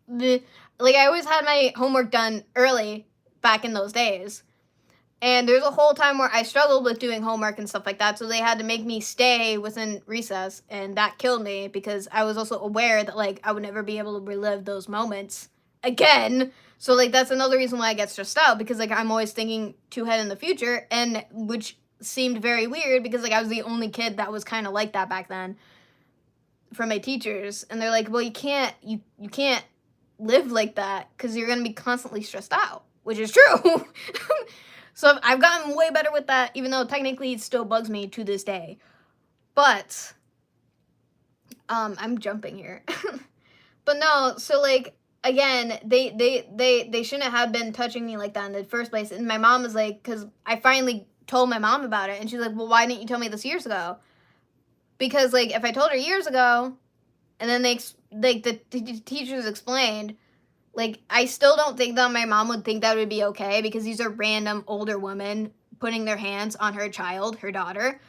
like, I always had my homework done early back in those days. And there's a whole time where I struggled with doing homework and stuff like that, so they had to make me stay within recess, and that killed me because I was also aware that, like, I would never be able to relive those moments again. So, like, that's another reason why I get stressed out, because, like, I'm always thinking too ahead in the future, and which seemed very weird because, like, I was the only kid that was kind of like that back then from my teachers, and they're like, well, you can't live like that because you're going to be constantly stressed out, which is true. So I've gotten way better with that, even though technically it still bugs me to this day. But I'm jumping here. But no, so like again, they shouldn't have been touching me like that in the first place. And my mom was like, because I finally told my mom about it, and she's like, well, why didn't you tell me this years ago? Because like if I told her years ago, and then the teachers explained, like, I still don't think that my mom would think that would be okay because these are random older women putting their hands on her child, her daughter.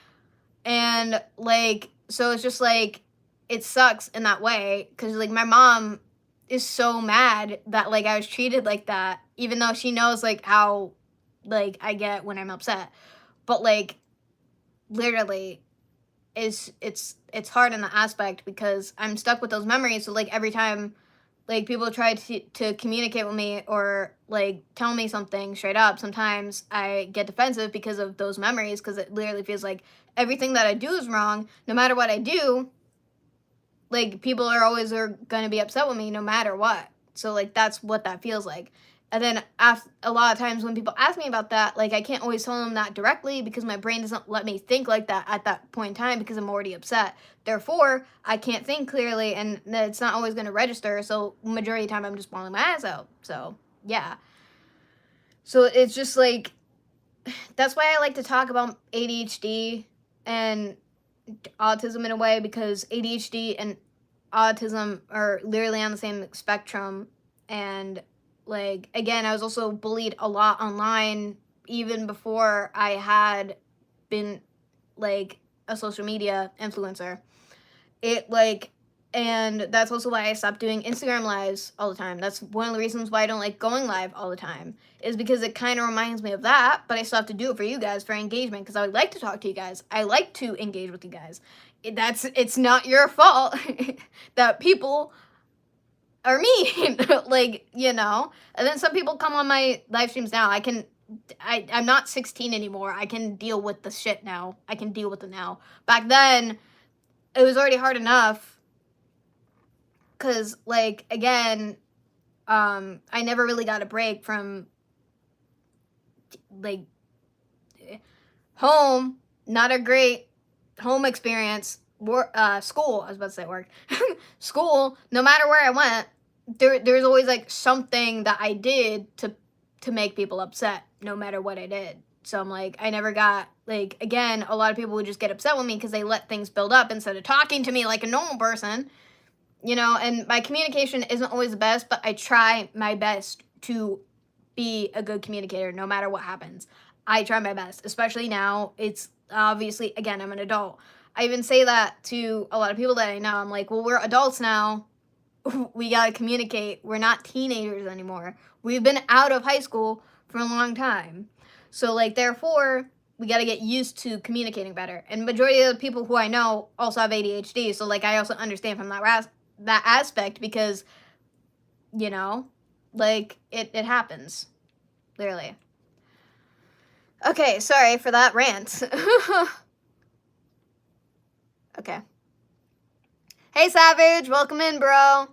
And, like, so it's just, like, it sucks in that way because, like, my mom is so mad that, like, I was treated like that, even though she knows, like, how, like, I get when I'm upset. But, like, literally, it's hard in the aspect because I'm stuck with those memories. So, like, every time like people try to communicate with me or like tell me something straight up, sometimes I get defensive because of those memories, because it literally feels like everything that I do is wrong. No matter what I do, like people are always going to be upset with me no matter what. So like that's what that feels like. And then a lot of times when people ask me about that, like I can't always tell them that directly because my brain doesn't let me think like that at that point in time because I'm already upset. Therefore, I can't think clearly, and it's not always going to register. So majority of the time, I'm just bawling my eyes out. So yeah. So it's just like that's why I like to talk about ADHD and autism in a way, because ADHD and autism are literally on the same spectrum. And like again, I was also bullied a lot online even before I had been like a social media influencer. It like and that's also why I stopped doing Instagram lives all the time. That's one of the reasons why I don't like going live all the time, is because it kind of reminds me of that, but I still have to do it for you guys for engagement because I would like to talk to you guys. I like to engage with you guys. It's not your fault that people are mean. Like, you know. And then some people come on my live streams now. I'm not 16 anymore. I can deal with the shit now. I can deal with it now. Back then, it was already hard enough because, like, again, I never really got a break from, like, home. Not a great home experience. School, I was about to say work. School, no matter where I went, there's always, like, something that I did to make people upset, no matter what I did. So I'm like, I never got, like, again, a lot of people would just get upset with me because they let things build up instead of talking to me like a normal person. You know, and my communication isn't always the best, but I try my best to be a good communicator no matter what happens. I try my best, especially now. It's obviously, again, I'm an adult. I even say that to a lot of people that I know. I'm like, well, we're adults now. We got to communicate. We're not teenagers anymore. We've been out of high school for a long time. So, like, therefore, we got to get used to communicating better. And majority of the people who I know also have ADHD. So, like, I also understand from that aspect because, you know, like, it happens. Literally. Okay, sorry for that rant. Okay. Hey, Savage, welcome in, bro.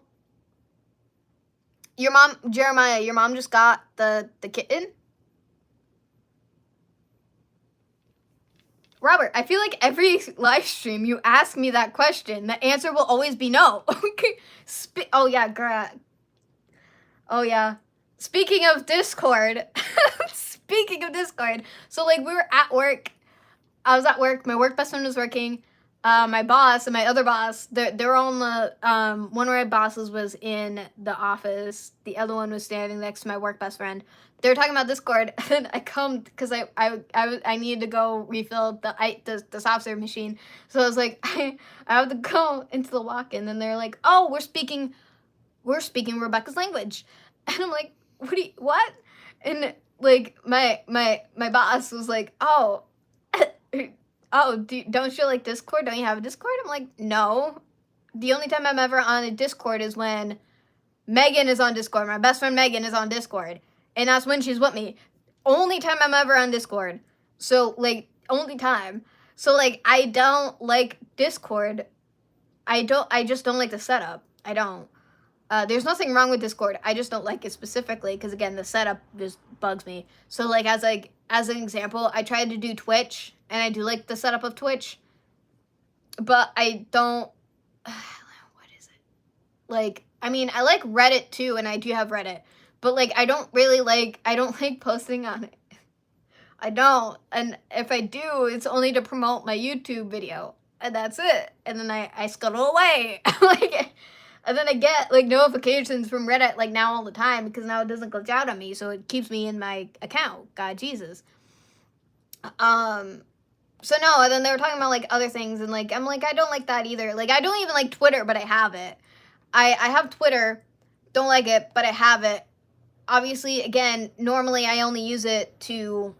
Your mom, Jeremiah, your mom just got the kitten? Robert, I feel like every live stream you ask me that question, the answer will always be no. Okay. Oh, yeah, oh, yeah. Speaking of Discord, so, like, we were at work. I was at work. My work best friend was working. My boss and my other boss, they're on the, one of my bosses was in the office. The other one was standing next to my work best friend. They were talking about Discord, and I come because I needed to go refill the soft serve machine. So I was like, I have to go into the walk-in, and they're like, oh, we're speaking Rebecca's language. And I'm like, what? And like my boss was like, oh, oh, don't you like Discord? Don't you have a Discord? I'm like, no. The only time I'm ever on a Discord is when Megan is on Discord. My best friend Megan is on Discord. And that's when she's with me. Only time I'm ever on Discord. So, like, only time. So, like, I don't like Discord. I just don't like the setup. I don't. There's nothing wrong with Discord. I just don't like it specifically because, again, the setup just bugs me. So, like, as an example, I tried to do Twitch, and I do like the setup of Twitch. But I don't... What is it? Like, I mean, I like Reddit, too, and I do have Reddit. But, like, I don't like posting on it. I don't. And if I do, it's only to promote my YouTube video. And that's it. And then I scuttle away. Like, and then I get, like, notifications from Reddit, like, now all the time. Because now it doesn't glitch out on me. So it keeps me in my account. God, Jesus. So no, and then they were talking about, like, other things. And, like, I'm like, I don't like that either. Like, I don't even like Twitter, but I have it. I have Twitter. Don't like it, but I have it. Obviously, again, normally I only use it to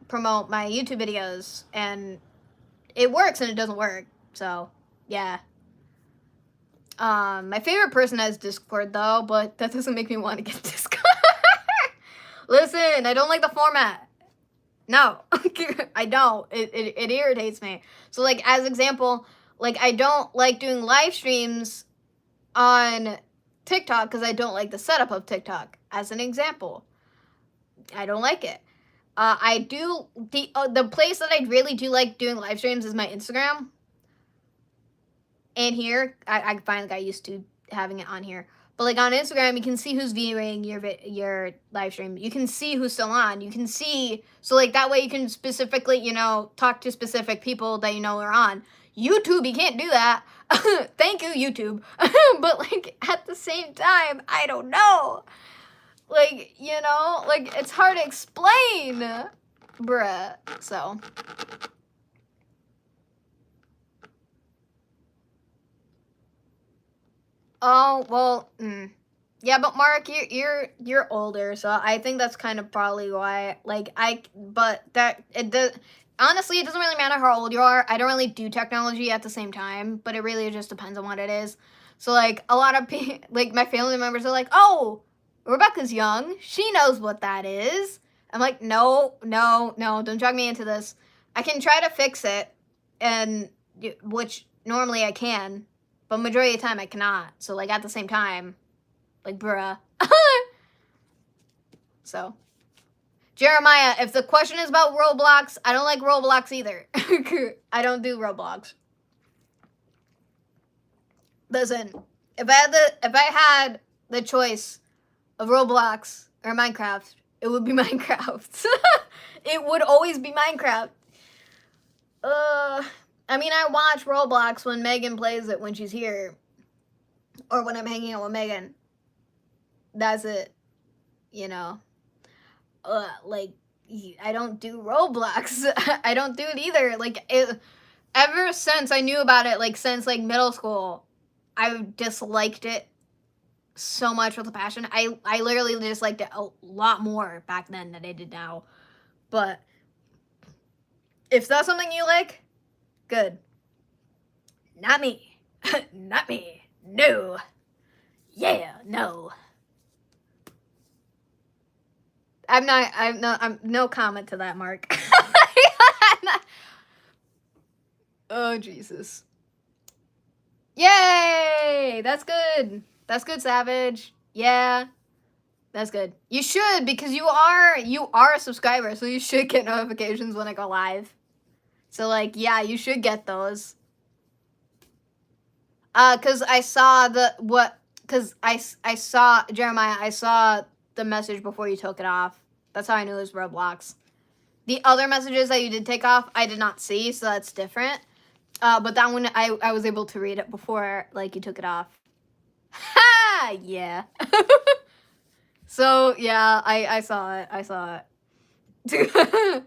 promote my YouTube videos, and it works and it doesn't work. So, yeah. My favorite person has Discord, though, but that doesn't make me want to get Discord. Listen, I don't like the format. No, I don't. It irritates me. So, like, as example, like, I don't like doing live streams on TikTok because I don't like the setup of TikTok. As an example, I don't like it. I do the place that I really do like doing live streams is my Instagram. And here, I finally got used to having it on here. But, like, on Instagram, you can see who's viewing your live stream. You can see who's still on. You can see, so, like, that way you can specifically, you know, talk to specific people that you know are on. YouTube, you can't do that. Thank you, YouTube. But, like, at the same time, I don't know. Like, you know, like, it's hard to explain. Bruh. So. Oh, well, yeah, but Mark, you're older, so I think that's kind of probably why, like, honestly, it doesn't really matter how old you are. I don't really do technology at the same time, but it really just depends on what it is. So, like, a lot of people, like, my family members are like, oh, Rebecca's young. She knows what that is. I'm like, no, don't drag me into this. I can try to fix it, and which normally I can, but majority of the time I cannot. So, like, at the same time, like, bruh. So, Jeremiah, if the question is about Roblox, I don't like Roblox either. I don't do Roblox. Listen, if I had the choice of Roblox or Minecraft, it would be Minecraft. It would always be Minecraft. I mean, I watch Roblox when Megan plays it when she's here. Or when I'm hanging out with Megan. That's it. You know. Like, I don't do Roblox. I don't do it either. Like, ever since I knew about it, like, since, like, middle school, I disliked it so much with a passion. I literally disliked it a lot more back then than I did now. But if that's something you like, good. Not me. Not me. No. Yeah, no. I'm no comment to that, Mark. Oh, Jesus. Yay! That's good. That's good, Savage. Yeah. That's good. You should, because you are a subscriber, so you should get notifications when I go live. So, like, yeah, you should get those. Because I saw I saw, Jeremiah, I saw the message before you took it off. That's how I knew it was Roblox. The other messages that you did take off, I did not see, so that's different. But that one, I was able to read it before, like, you took it off. Ha! Yeah. So, yeah, I saw it. I saw it.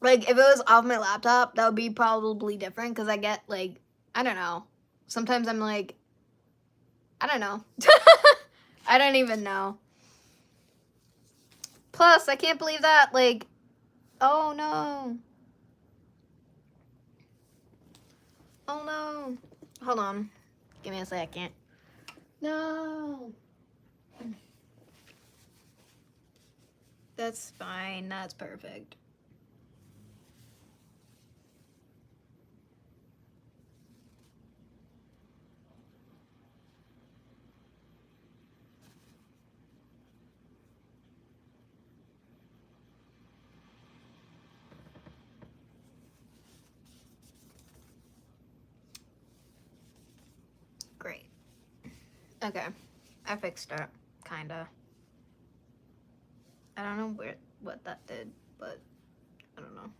Like, if it was off my laptop, that would be probably different, because I get, like, I don't know. Sometimes I'm like, I don't know. I don't even know. Plus, I can't believe that, like, oh no. Oh no. Hold on. Give me a second. No. That's fine. That's perfect. Great. Okay. I fixed it. Kinda. I don't know what that did, but I don't know.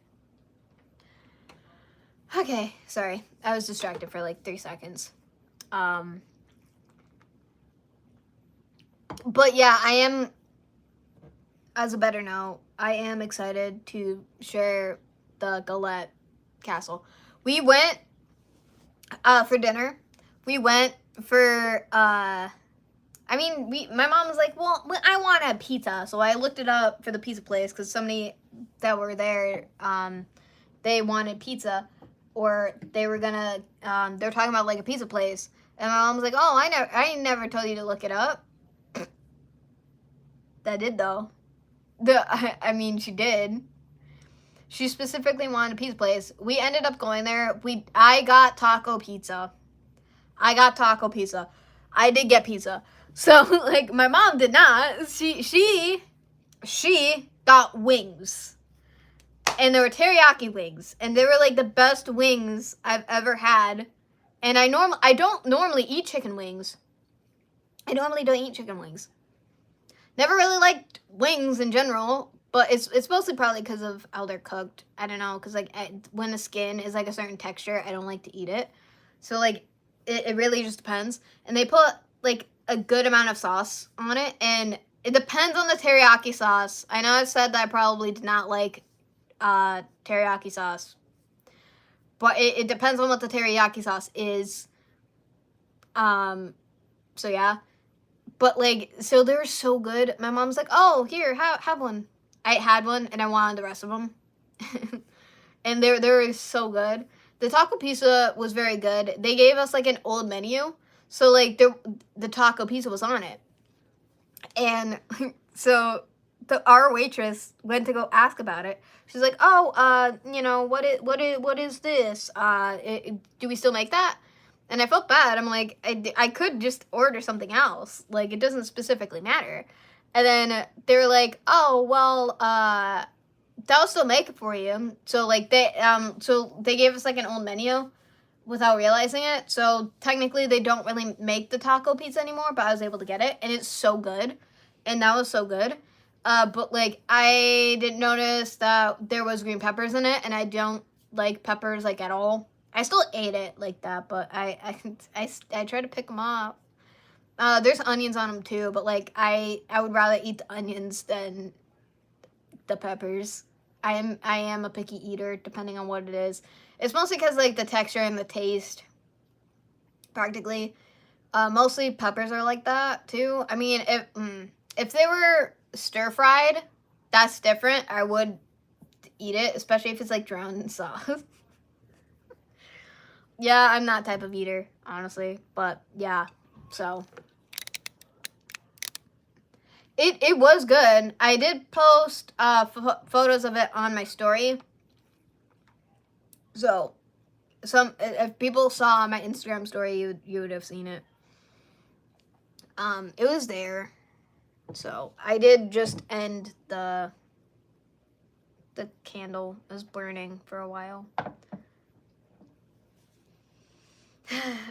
Okay, sorry. I was distracted for like 3 seconds. But yeah, I am, as a better note, I am excited to share the Galette Castle. We went for dinner. We went for my mom was like, well, I want a pizza. So I looked it up for the pizza place because somebody that were there, they wanted pizza, or they were gonna, they were talking about like a pizza place. And my mom was like, oh, I never told you to look it up. That did though. She did. She specifically wanted a pizza place. We ended up going there. I got taco pizza. I did get pizza. So like my mom did not. She got wings. And they were teriyaki wings. And they were like the best wings I've ever had. And I don't normally eat chicken wings. I normally don't eat chicken wings. Never really liked wings in general, but it's mostly probably because of how they're cooked. I don't know, because like when the skin is like a certain texture, I don't like to eat it. So like it really just depends. And they put like a good amount of sauce on it, and it depends on the teriyaki sauce. I know I said that I probably did not like teriyaki sauce, but it depends on what the teriyaki sauce is. So yeah. But, like, so they were so good. My mom's like, oh, here, have one. I had one, and I wanted the rest of them. And they were so good. The taco pizza was very good. They gave us, like, an old menu. So, like, the taco pizza was on it. And so our waitress went to go ask about it. She's like, oh, what is this? Do we still make that? And I felt bad. I'm like, I could just order something else. Like, it doesn't specifically matter. And then they were like, oh, well, they'll still make it for you. So, like, they gave us, like, an old menu without realizing it. So, technically, they don't really make the taco pizza anymore, but I was able to get it. And it's so good. And that was so good. But, like, I didn't notice that there was green peppers in it. And I don't like peppers, like, at all. I still ate it like that, but I tried to pick them off. There's onions on them too, but like I would rather eat the onions than the peppers. I am a picky eater, depending on what it is. It's mostly because like the texture and the taste. Practically, mostly peppers are like that too. I mean, if they were stir fried, that's different. I would eat it, especially if it's like drowned in sauce. Yeah, I'm that type of eater, honestly. But yeah, so it was good. I did post photos of it on my story. So if people saw my Instagram story, you would have seen it. It was there. So I did just end the candle was burning for a while.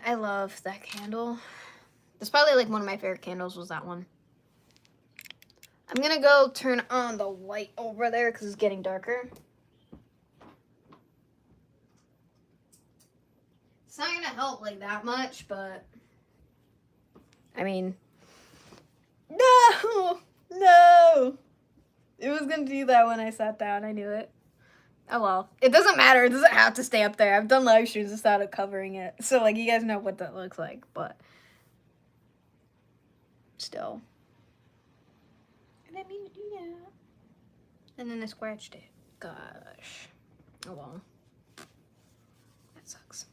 I love that candle. It's probably like one of my favorite candles was that one. I'm gonna go turn on the light over there because it's getting darker. It's not gonna help like that much, but I mean, no. It was gonna do that when I sat down. I knew it. Oh well, it doesn't matter. It doesn't have to stay up there. I've done live streams instead of covering it, so like you guys know what that looks like. But still. I didn't mean to do that. And then I scratched it. Gosh. Oh well. That sucks.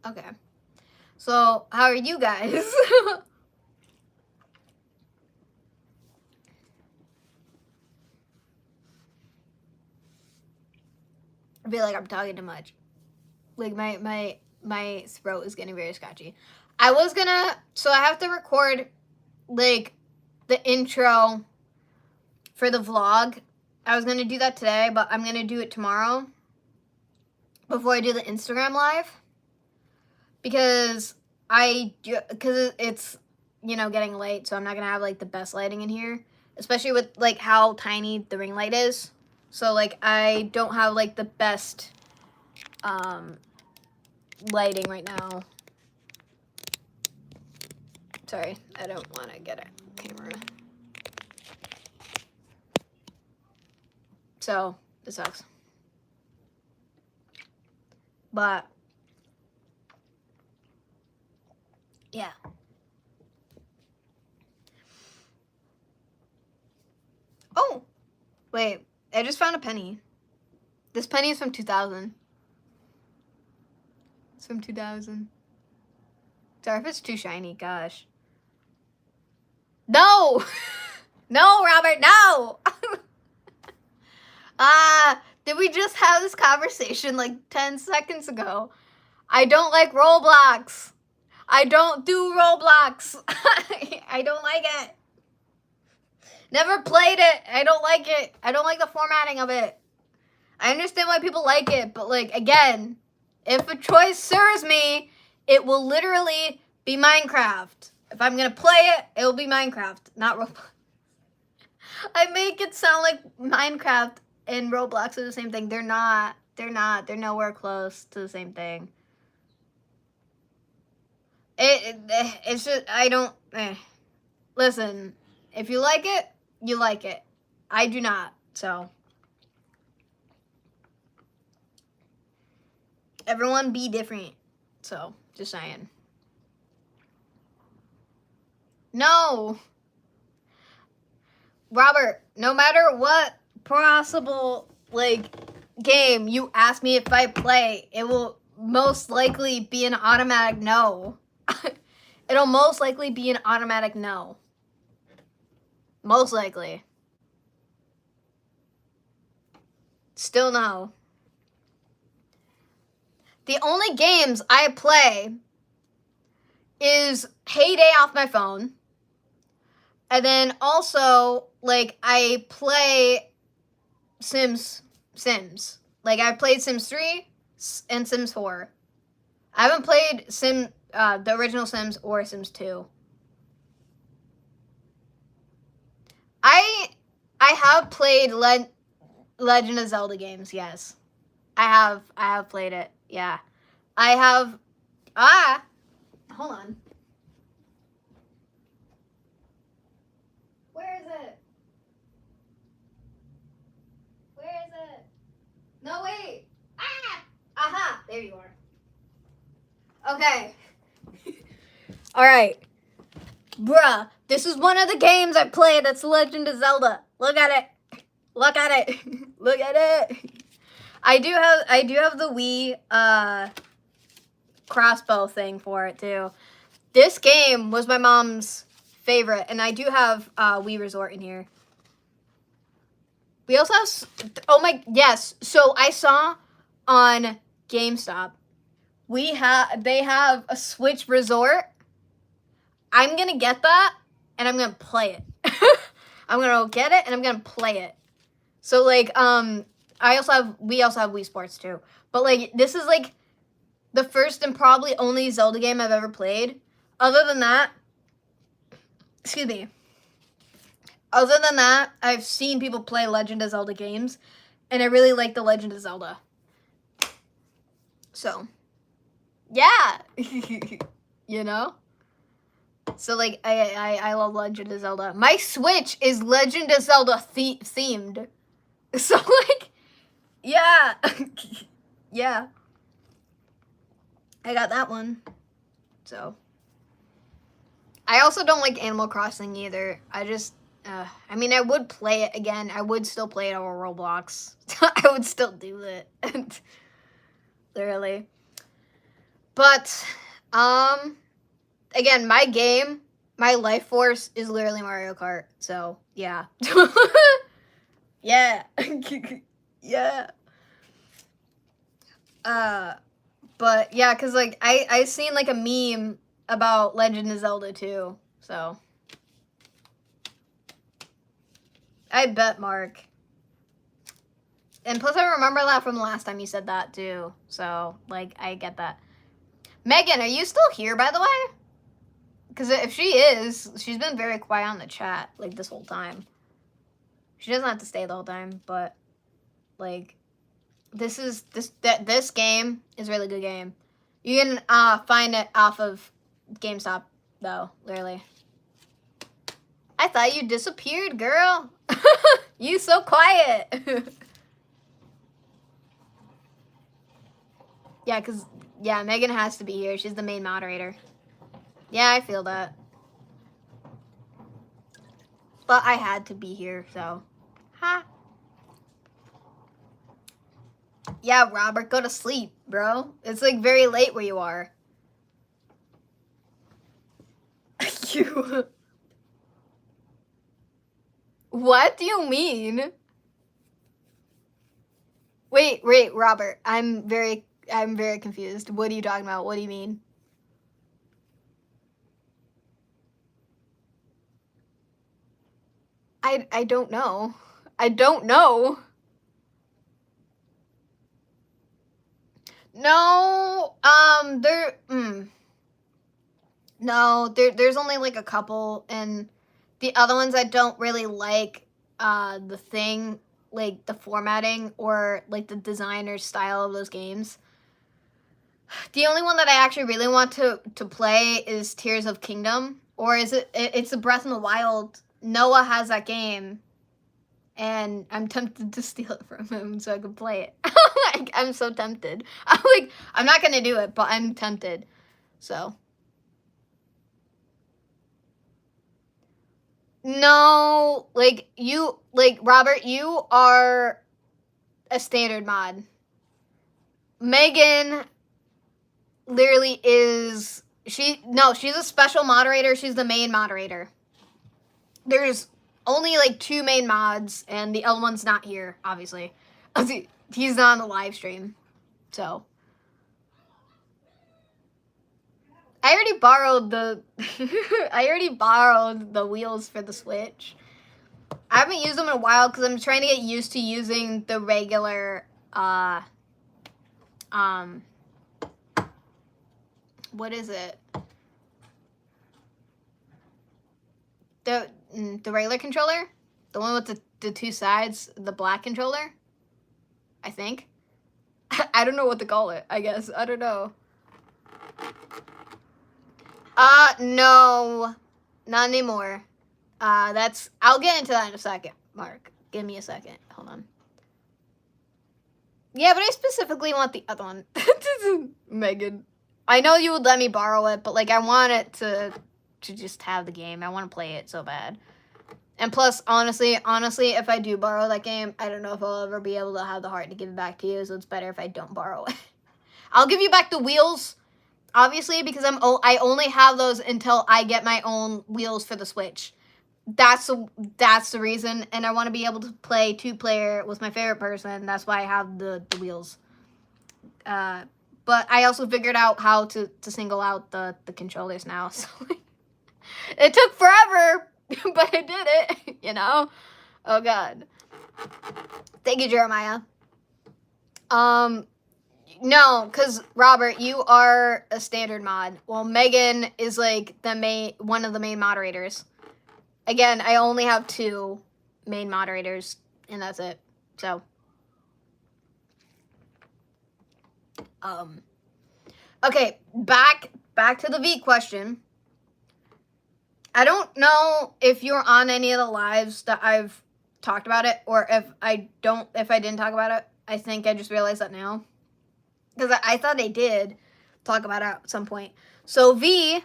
Okay. So, how are you guys? I feel like I'm talking too much. Like my throat is getting very scratchy. I have to record like the intro for the vlog. I was gonna do that today, but I'm gonna do it tomorrow before I do the Instagram live because it's getting late, so I'm not gonna have like the best lighting in here, especially with like how tiny the ring light is. So like I don't have like the best lighting right now. Sorry, I don't want to get a camera. So, it sucks. But, yeah. Oh, wait. I just found a penny. This penny is from 2000. It's from 2000. Sorry if it's too shiny, gosh. No! No, Robert, no! Did we just have this conversation like 10 seconds ago? I don't like Roblox. I don't do Roblox. I don't like it. Never played it. I don't like it. I don't like the formatting of it. I understand why people like it, but like, again, if a choice serves me, it will literally be Minecraft. If I'm gonna play it, it will be Minecraft, not Roblox. I make it sound like Minecraft and Roblox are the same thing. They're not. They're not. They're nowhere close to the same thing. It's just, I don't, Listen, if you like it, you like it. I do not, so. Everyone be different. So, just saying. No. Robert, no matter what possible, like, game you ask me if I play, it will most likely be an automatic no. It'll most likely be an automatic no. Most likely. Still no. The only games I play is Heyday off my phone. And then also, like, I play Sims. Like, I've played Sims 3 and Sims 4. I haven't played the original Sims or Sims 2. I have played Legend of Zelda games, yes. I have played it, yeah. I have, hold on. Where is it? Where is it? No, wait. Aha, there you are. Okay. All right. Bruh, this is one of the games I played that's Legend of Zelda. Look at it. Look at it. Look at it. I do have the Wii crossbow thing for it too. This game was my mom's favorite, and I do have Wii Resort in here. We also have, yes. So I saw on GameStop, they have a Switch Resort. I'm gonna get that, and I'm gonna play it. I'm gonna get it, and I'm gonna play it. So like, we also have Wii Sports too. But like, this is like the first and probably only Zelda game I've ever played. Other than that, I've seen people play Legend of Zelda games, and I really like the Legend of Zelda. So, yeah, you know? So, like, I love Legend of Zelda. My Switch is Legend of Zelda themed. So, like, yeah. Yeah. I got that one. So, I also don't like Animal Crossing either. I just, I mean, I would play it again. I would still play it over Roblox. I would still do it. Literally. But, again, my life force is literally Mario Kart. So, yeah. Yeah. Yeah. But yeah, cause like I seen like a meme about Legend of Zelda too, so I bet Mark. And plus I remember that from the last time you said that too, so like I get that. Megan, are you still here by the way? Cause if she is, she's been very quiet on the chat like this whole time. She doesn't have to stay the whole time, but like this game is a really good game. You can find it off of GameStop, though, literally. I thought you disappeared, girl. You so quiet. Yeah, because, yeah, Megan has to be here. She's the main moderator. Yeah, I feel that. But I had to be here, so. Ha. Yeah, Robert, go to sleep, bro. It's, like, very late where you are. You. What do you mean? Wait, Robert. I'm very confused. What are you talking about? What do you mean? I don't know. I don't know. No, there's only like a couple, and the other ones I don't really like the thing, like the formatting or like the designer style of those games. The only one that I actually really want to play is Tears of Kingdom, or is it's the Breath in the Wild. Noah has that game, and I'm tempted to steal it from him so I can play it. I'm so tempted. I'm not gonna do it, but I'm tempted. So. No, Robert, you are a standard mod. Megan literally is, she's a special moderator. She's the main moderator. There's only like 2 main mods, and the other one's not here, obviously. He's not on the live stream, so. I already borrowed the wheels for the Switch. I haven't used them in a while because I'm trying to get used to using the regular, what is it? The regular controller? The one with the 2 sides, the black controller? I think. I don't know what to call it, I guess. I don't know. No. Not anymore. I'll get into that in a second, Mark. Give me a second. Hold on. Yeah, but I specifically want the other one. Megan. I know you would let me borrow it, but, like, I want it to just have the game. I want to play it so bad. And plus, honestly, if I do borrow that game, I don't know if I'll ever be able to have the heart to give it back to you, so it's better if I don't borrow it. I'll give you back the wheels, obviously, because I only have those until I get my own wheels for the Switch. That's the reason, and I want to be able to play 2-player with my favorite person. That's why I have the wheels. But I also figured out how to single out the controllers now. So it took forever, but I did it, you know? Oh, God. Thank you, Jeremiah. No, because, Robert, you are a standard mod. Well, Megan is, like, one of the main moderators. Again, I only have 2 main moderators, and that's it. So. Okay, back to the V question. I don't know if you're on any of the lives that I've talked about it, or if I didn't talk about it. I think I just realized that now. Because I thought I did talk about it at some point. So V,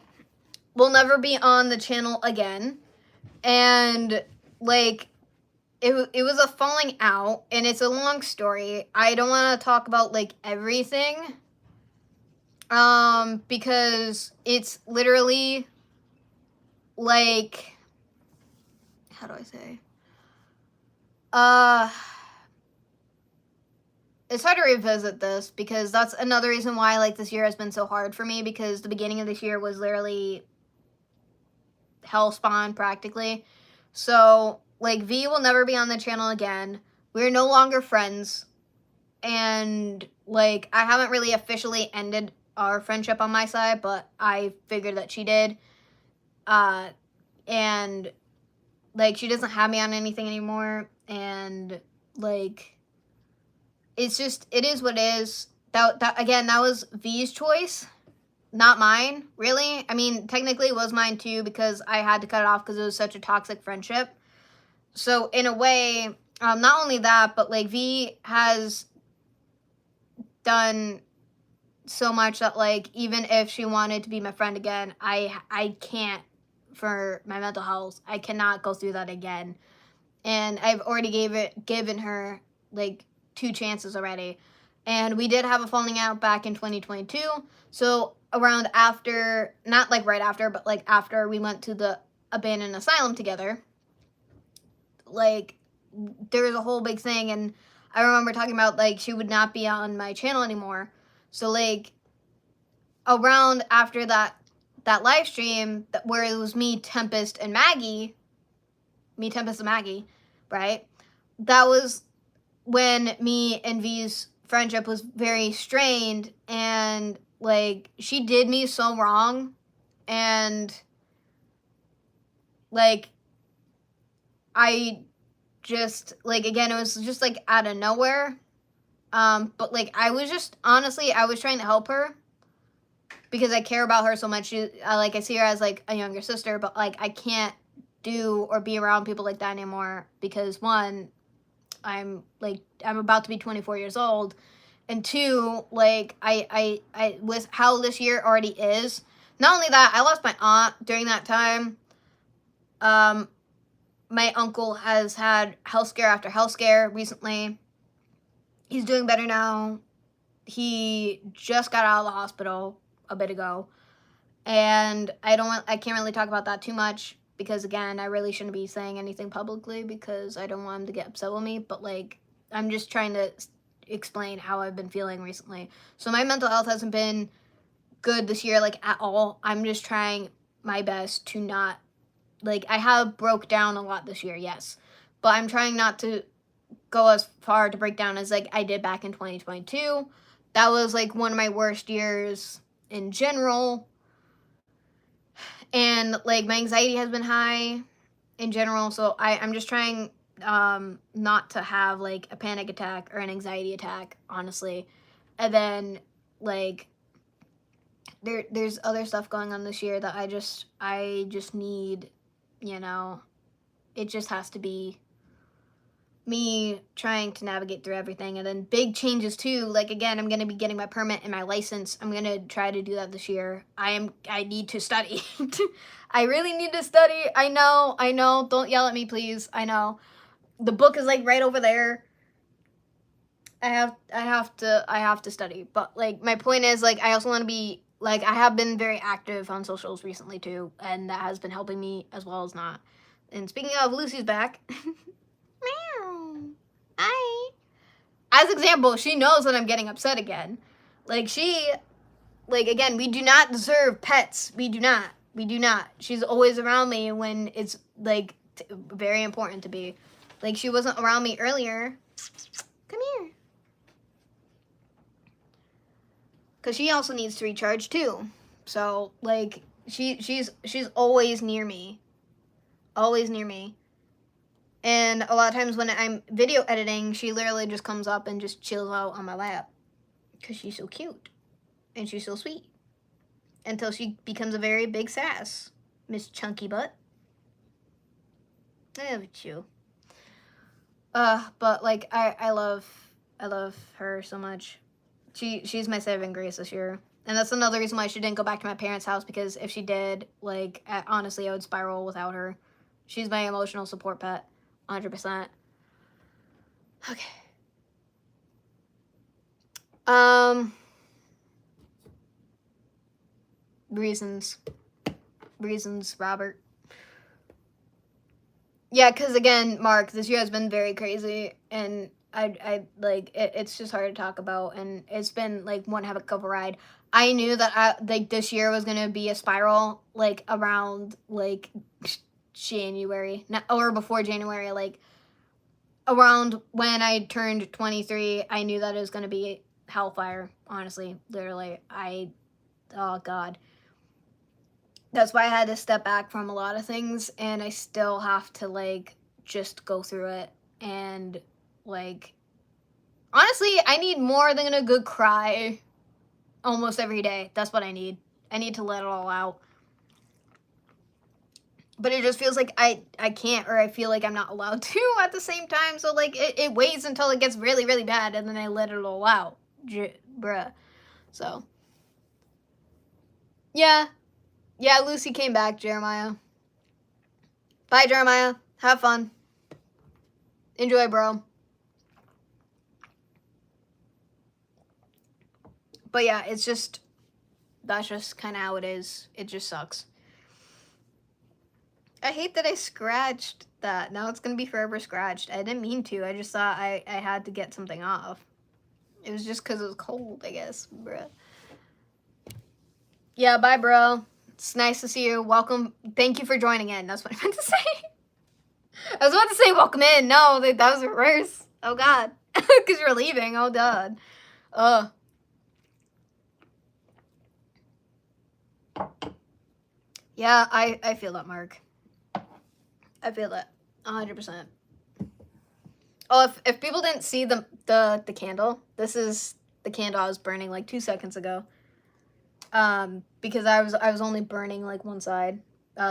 will never be on the channel again. And, like, it was a falling out, and it's a long story. I don't want to talk about, like, everything, because it's literally, like, how do I say? It's hard to revisit this, because that's another reason why, like, this year has been so hard for me, because the beginning of this year was literally hell spawn, practically. So, like, V will never be on the channel again. We're no longer friends. And, like, I haven't really officially ended our friendship on my side, but I figured that she did. And, like, she doesn't have me on anything anymore. And, like, it's just, it is what it is. Again, that was V's choice, not mine, really. I mean, technically it was mine too, because I had to cut it off because it was such a toxic friendship. So, in a way, not only that, but, like, V has done so much that, like, even if she wanted to be my friend again, I can't, for my mental health. I cannot go through that again. And I've already given her, like, 2 chances already. And we did have a falling out back in 2022. So around after, not like right after, but like after we went to the abandoned asylum together, like, there was a whole big thing. And I remember talking about, like, she would not be on my channel anymore. So, like, around after that live stream where it was me, Tempest, and Maggie, right? That was when me and V's friendship was very strained, and, like, she did me so wrong, and, like, I just, like, again, it was just, like, out of nowhere. But, like, I was just, honestly, I was trying to help her because I care about her so much. I see her as, like, a younger sister, but, like, I can't do or be around people like that anymore because, one, I'm about to be 24 years old, and 2, like, I with how this year already is. Not only that, I lost my aunt during that time. My uncle has had health scare after health scare recently. He's doing better now. He just got out of the hospital a bit ago, and I can't really talk about that too much because, again, I really shouldn't be saying anything publicly because I don't want him to get upset with me, but, like, I'm just trying to explain how I've been feeling recently. So my mental health hasn't been good this year, like, at all. I'm just trying my best to not, like, I have broke down a lot this year, yes, but I'm trying not to go as far to break down as, like, I did back in 2022. That was, like, one of my worst years in general. And, like, my anxiety has been high in general, so I'm just trying not to have, like, a panic attack or an anxiety attack, honestly. And then, like, there's other stuff going on this year that I just need, you know, it just has to be me trying to navigate through everything. And then big changes too, like, again, I'm going to be getting my permit and my license. I'm going to try to do that this year. I need to study. I really need to study. I know, don't yell at me, please. I know the book is, like, right over there. I have to study, but, like, my point is, like, I also want to be, like, I have been very active on socials recently too, and that has been helping me as well as not. And speaking of, Lucy's back. Meow. Hi. As example, she knows that I'm getting upset again. Like, again, we do not deserve pets. We do not. She's always around me when it's, like, very important to be. Like, she wasn't around me earlier. Come here. Because she also needs to recharge too. So, like, she's always near me. Always near me. And a lot of times when I'm video editing, she literally just comes up and just chills out on my lap. Because she's so cute. And she's so sweet. Until she becomes a very big sass. Miss Chunky Butt. I love you. But, like, I love her so much. She's my saving grace this year. And that's another reason why she didn't go back to my parents' house, because if she did, like, honestly, I would spiral without her. She's my emotional support pet, 100%. Okay. Reasons, Robert. Yeah, because again, Mark, this year has been very crazy, and I like it's just hard to talk about, and it's been like one heck of a ride. I knew that like this year was gonna be a spiral, like around like January, or before January, like around when I turned 23. I knew that it was gonna be hellfire. Honestly, literally, oh god. That's why I had to step back from a lot of things, and I still have to like just go through it. And like honestly, I need more than a good cry almost every day. That's what I need. I need to let it all out. But it just feels like I can't, or I feel like I'm not allowed to at the same time. So like it waits until it gets really, really bad, and then I let it all out. Bruh. So yeah. Yeah, Lucy came back, Jeremiah. Bye, Jeremiah. Have fun. Enjoy, bro. But yeah, it's just, that's just kind of how it is. It just sucks. I hate that I scratched that. Now it's going to be forever scratched. I didn't mean to. I just thought I had to get something off. It was just because it was cold, I guess, bruh. Yeah, bye, bro. It's nice to see you. Welcome. Thank you for joining in. That's what I meant to say. I was about to say welcome in. No, that was reverse. Oh, God. Because you're leaving. Oh, God. Ugh. Yeah, I feel that, Mark. I feel that 100%. Oh, if people didn't see the candle, this is the candle I was burning like 2 seconds ago. Because I was only burning like one side,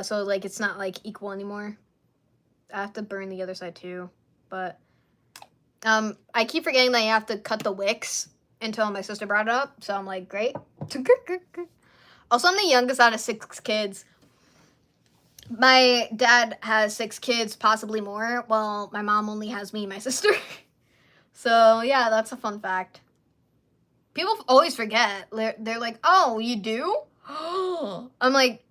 so like it's not like equal anymore. I have to burn the other side too, but I keep forgetting that you have to cut the wicks until my sister brought it up. So I'm like, great. Also, I'm the youngest out of 6 kids. My dad has 6 kids, possibly more. Well, my mom only has me and my sister. So yeah, that's a fun fact. People always forget. They're like, oh, you do? I'm like,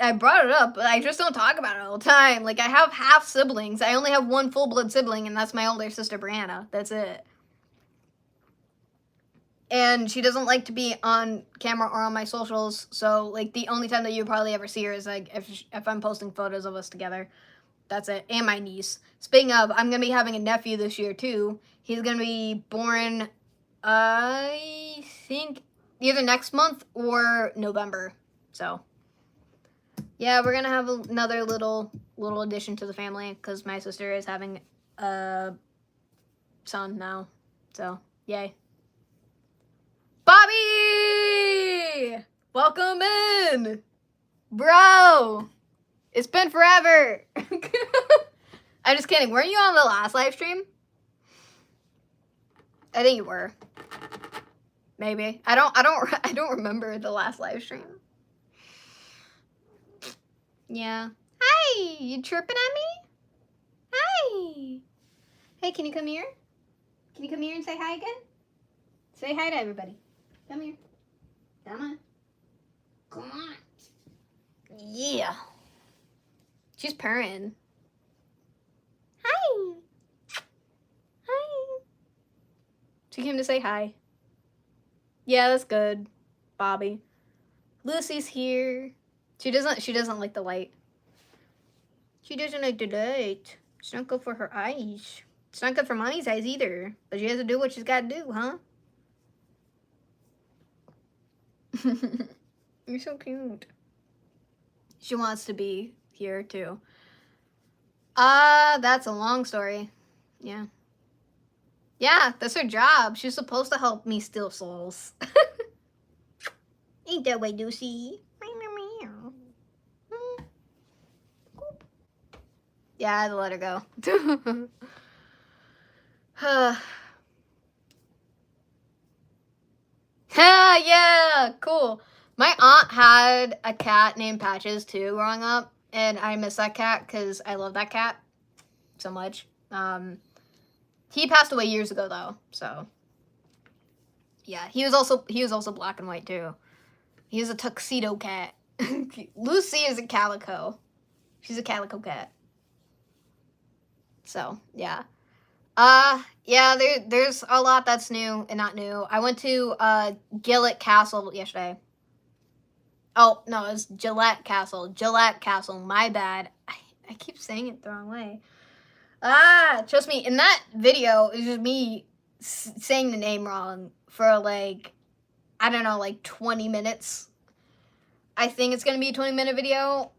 I brought it up, but I just don't talk about it all the time. Like, I have half siblings. I only have one full-blood sibling, and that's my older sister, Brianna. That's it. And she doesn't like to be on camera or on my socials, so, like, the only time that you probably ever see her is, like, if I'm posting photos of us together. That's it. And my niece. Speaking of, I'm going to be having a nephew this year, too. He's going to be born, I think, either next month or November. So, yeah, we're going to have another little addition to the family, because my sister is having a son now. So, yay. Bobby! Welcome in! Bro! It's been forever! I'm just kidding. Weren't you on the last live stream? I think you were. Maybe. I don't remember the last live stream. Yeah. Hi! You chirping at me? Hi! Hey, can you come here? Can you come here and say hi again? Say hi to everybody. Come here. Come on. Come on. Yeah. She's purring. Hi. Hi. She came to say hi. Yeah, that's good, Bobby. Lucy's here. She doesn't like the light. She doesn't like the light. It's not good for her eyes. It's not good for Mommy's eyes either. But she has to do what she's got to do, huh? You're so cute. She wants to be here too. That's a long story. Yeah. Yeah, that's her job. She's supposed to help me steal souls. Ain't that way, Lucy? Yeah, I had to let her go. Yeah, cool. My aunt had a cat named Patches too growing up, and I miss that cat because I love that cat so much. He passed away years ago though, so yeah, he was also black and white too. He was a tuxedo cat. Lucy is a calico. She's a calico cat. So yeah. Yeah, there's a lot that's new and not new. I went to Gillett Castle yesterday. Oh, no, it's Gillette Castle. Gillette Castle, my bad. I keep saying it the wrong way. Trust me, in that video, it's just me saying the name wrong for like, I don't know, like 20 minutes. I think it's going to be a 20-minute video.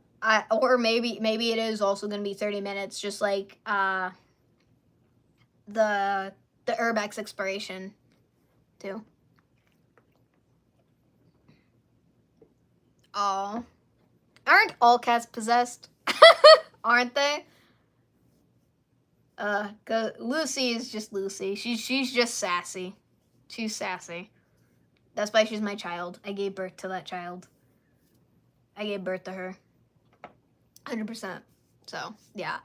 Or maybe it is also going to be 30 minutes, just like, the Urbex exploration too. Oh, aren't all cats possessed? Aren't they? Lucy is just Lucy. She's just sassy. She's sassy. That's why she's my child. I gave birth to that child. I gave birth to her. 100%. So yeah.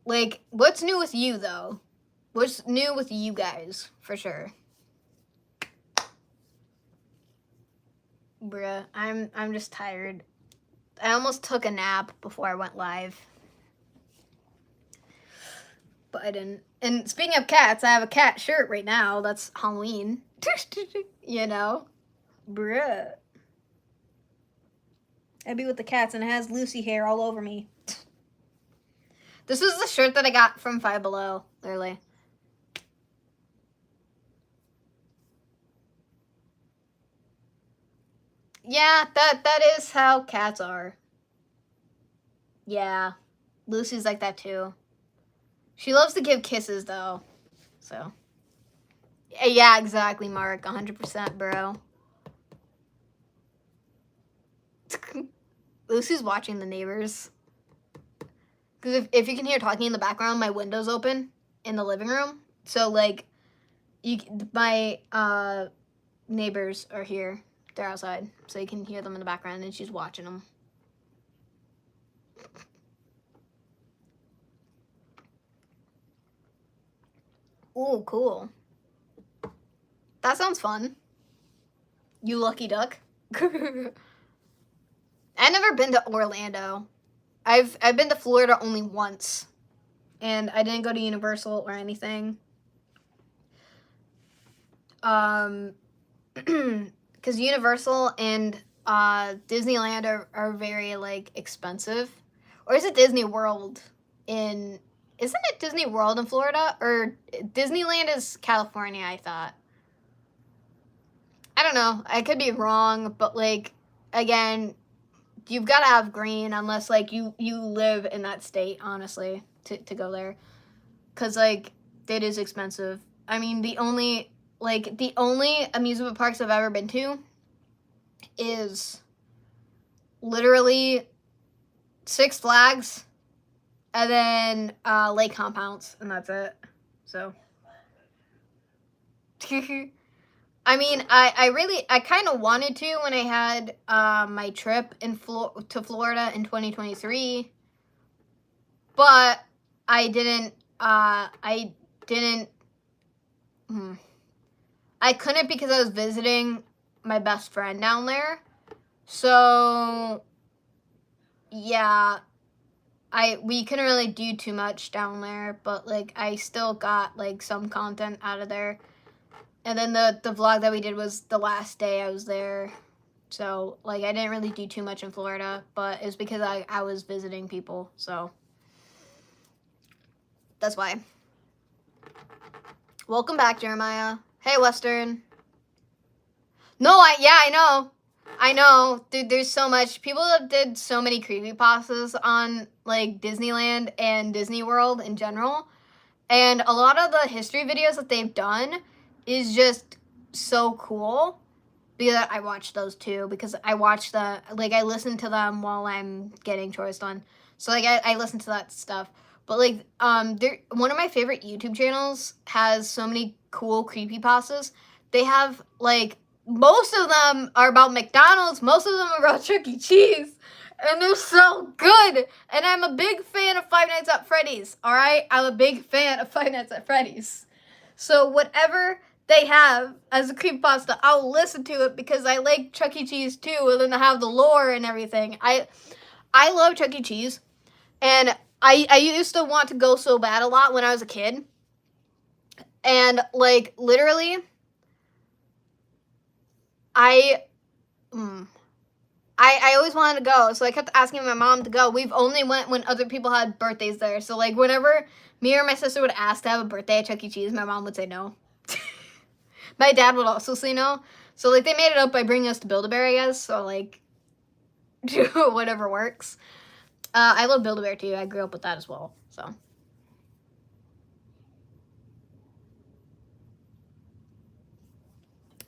Like, what's new with you though? What's new with you guys, for sure? Bruh, I'm just tired. I almost took a nap before I went live. But I didn't. And speaking of cats, I have a cat shirt right now. That's Halloween. You know? Bruh. I be with the cats and it has Lucy hair all over me. This was the shirt that I got from Five Below, literally. Yeah, that is how cats are. Yeah, Lucy's like that too. She loves to give kisses though, so. Yeah, exactly, Mark. 100%, bro. Lucy's watching The Neighbors. Because if you can hear talking in the background, my window's open in the living room. So, like, my neighbors are here. They're outside, so you can hear them in the background, and she's watching them. Ooh, cool. That sounds fun. You lucky duck. I've never been to Orlando. I've been to Florida only once, and I didn't go to Universal or anything. Because Universal and Disneyland are very, like, expensive. Or is it Disney World in... Isn't it Disney World in Florida? Or Disneyland is California, I thought. I don't know. I could be wrong, but, like, again, you've got to have green unless, like, you live in that state, honestly, to go there. Because, like, it is expensive. I mean, the only amusement parks I've ever been to is literally Six Flags and then Lake Compounce, and that's it. So I mean, I kind of wanted to when I had my trip to Florida in 2023, but I didn't. I couldn't because I was visiting my best friend down there. So yeah, we couldn't really do too much down there, but like I still got like some content out of there. And then the vlog that we did was the last day I was there. So like I didn't really do too much in Florida, but it's because I was visiting people, so that's why. Welcome back, Jeremiah. Hey, Western. No, I know. Dude, there's so much. People have did so many creepypastas on, like, Disneyland and Disney World in general. And a lot of the history videos that they've done is just so cool. Because I watched those too. Because I watch I listen to them while I'm getting chores done. So, like, I listen to that stuff. But, like, one of my favorite YouTube channels has so many cool creepypastas. They have, like, most of them are about McDonald's, most of them are about Chuck E. Cheese, and they're so good. And I'm a big fan of Five Nights at Freddy's, all right? I'm a big fan of Five Nights at Freddy's. So whatever they have as a creepypasta, I'll listen to it because I like Chuck E. Cheese too, and then I have the lore and everything. I love Chuck E. Cheese, and I used to want to go so bad a lot when I was a kid. And like literally I always wanted to go, so I kept asking my mom to go. We've only went when other people had birthdays there. So like whenever me or my sister would ask to have a birthday at Chuck E. Cheese, my mom would say no. My dad would also say no. So like they made it up by bringing us to Build-A-Bear, I guess. So like whatever works. I love Build-A-Bear too. I grew up with that as well. So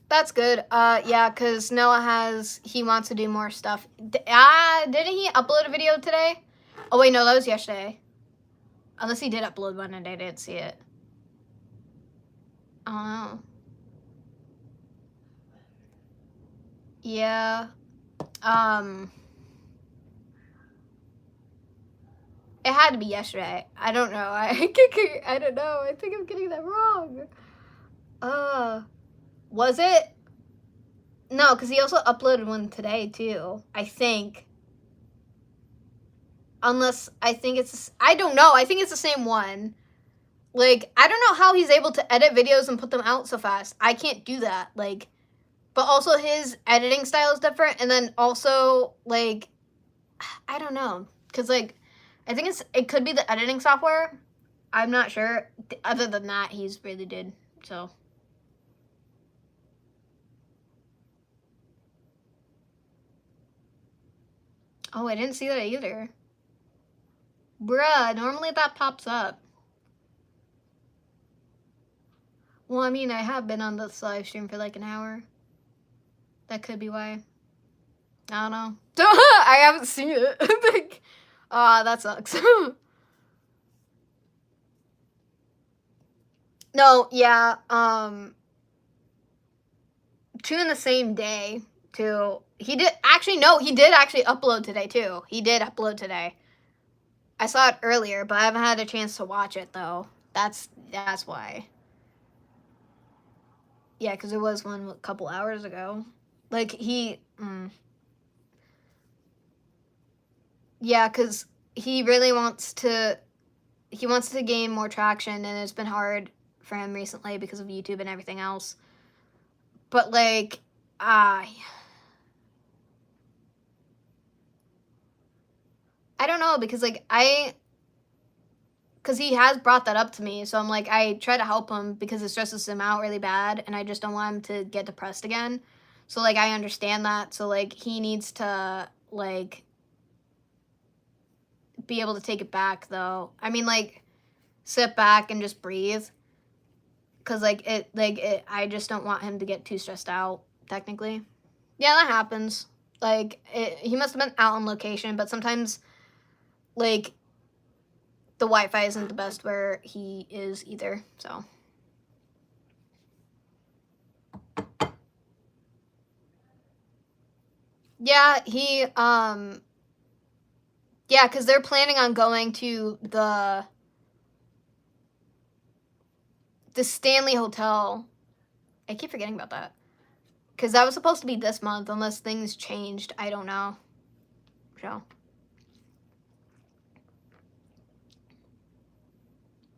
that's good. Yeah, because Noah he wants to do more stuff. Didn't he upload a video today? Oh, wait, no, that was yesterday. Unless he did upload one and I didn't see it. I don't know. Yeah. It had to be yesterday. I don't know. I don't know. I think I'm getting that wrong. Was it? No, because he also uploaded one today, too. I think. Unless, I think it's... I don't know. I think it's the same one. Like, I don't know how he's able to edit videos and put them out so fast. I can't do that. Like, but also his editing style is different. And then also, like, I don't know. Because, like, I think it could be the editing software. I'm not sure. Other than that, he's really did. So. Oh, I didn't see that either. Bruh, normally that pops up. Well, I mean, I have been on this live stream for like an hour. That could be why. I don't know. I haven't seen it. Like, that sucks. No, yeah, two in the same day, too. He did actually upload today, too. He did upload today. I saw it earlier, but I haven't had a chance to watch it, though. That's why. Yeah, because it was one a couple hours ago. Like, yeah, because he really wants to gain more traction, and it's been hard for him recently because of YouTube and everything else. But, like, I don't know, because, like, because he has brought that up to me, so I'm like, I try to help him because it stresses him out really bad, and I just don't want him to get depressed again. So, like, I understand that. So, like, he needs to, like, be able to take it back, though. I mean, like, sit back and just breathe. Because, I just don't want him to get too stressed out, technically. Yeah, that happens. Like, he must have been out on location, but sometimes, like, the Wi-Fi isn't the best where he is either, so. Yeah, yeah, because they're planning on going to the Stanley Hotel. I keep forgetting about that. Because that was supposed to be this month, unless things changed. I don't know. So.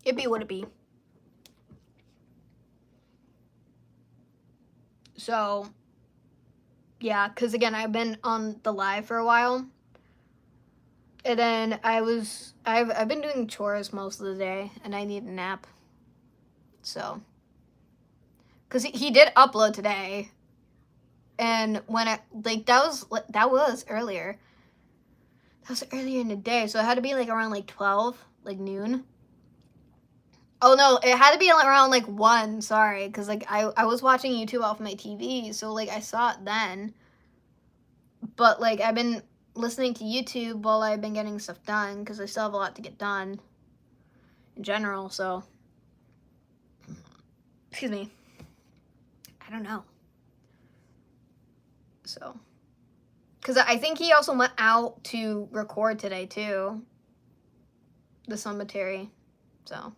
It be what it be. So, yeah, because again, I've been on the live for a while. And then I've been doing chores most of the day, and I need a nap. So. Because he did upload today. And when that was earlier. That was earlier in the day, so it had to be like around like 12, like noon. Oh no, it had to be around like 1, sorry, because like I was watching YouTube off my TV, so like I saw it then. But like I've been listening to YouTube while I've been getting stuff done, because I still have a lot to get done in general, so. Excuse me. I don't know. So, because I think he also went out to record today too, the cemetery. So,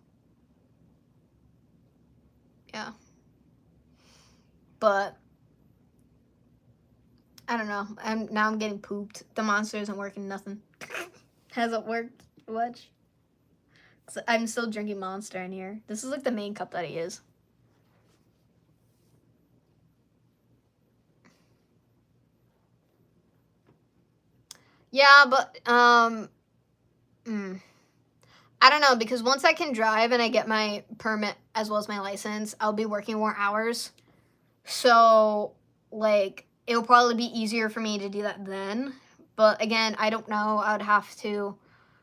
yeah. But I don't know. I'm getting pooped. The monster isn't working. Nothing hasn't worked much. I'm still drinking Monster in here. This is like the main cup that he is. Yeah, but I don't know, because once I can drive and I get my permit as well as my license, I'll be working more hours. So, like, it'll probably be easier for me to do that then. But again, I don't know. I would have to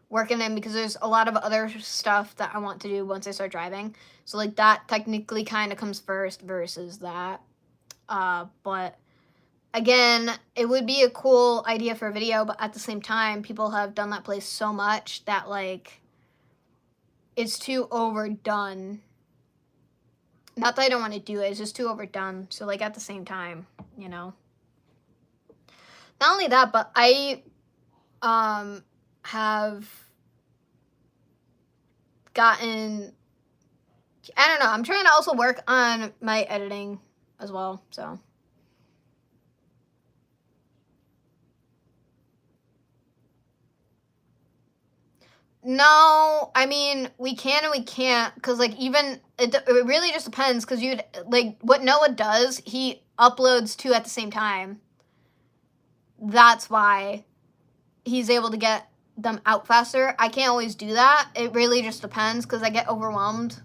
work in them because there's a lot of other stuff that I want to do once I start driving. So, like, that technically kind of comes first versus that. But again, it would be a cool idea for a video, but at the same time, people have done that place so much that, like, it's too overdone. Not that I don't want to do it, it's just too overdone. So, like, at the same time, you know. Not only that, but I have gotten, I don't know, I'm trying to also work on my editing as well, so. No, I mean, we can and we can't, because, like, even, it really just depends, because you'd, like, what Noah does, he uploads two at the same time. That's why he's able to get them out faster. I can't always do that. It really just depends, because I get overwhelmed.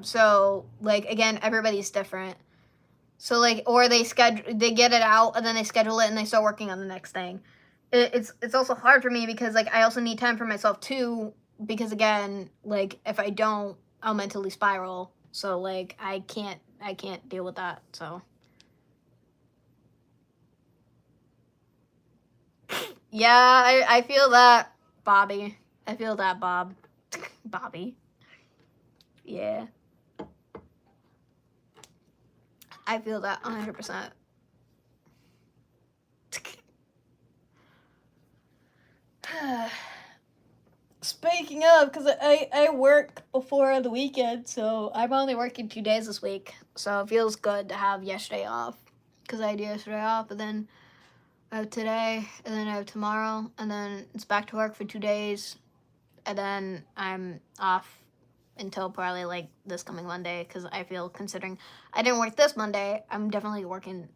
So, like, again, everybody's different. So, like, or they get it out, and then they schedule it, and they start working on the next thing. It's also hard for me because, like, I also need time for myself too, because again, like, if I don't, I'll mentally spiral. So, like, I can't deal with that. So yeah, I feel that, Bobby. I feel that, Bob. Bobby. Yeah. I feel that 100%. Speaking of, because I work before the weekend, so I'm only working 2 days this week. So it feels good to have yesterday off, because I had yesterday off, and then I have today, and then I have tomorrow, and then it's back to work for 2 days, and then I'm off until probably, like, this coming Monday, because I feel, considering I didn't work this Monday, I'm definitely working,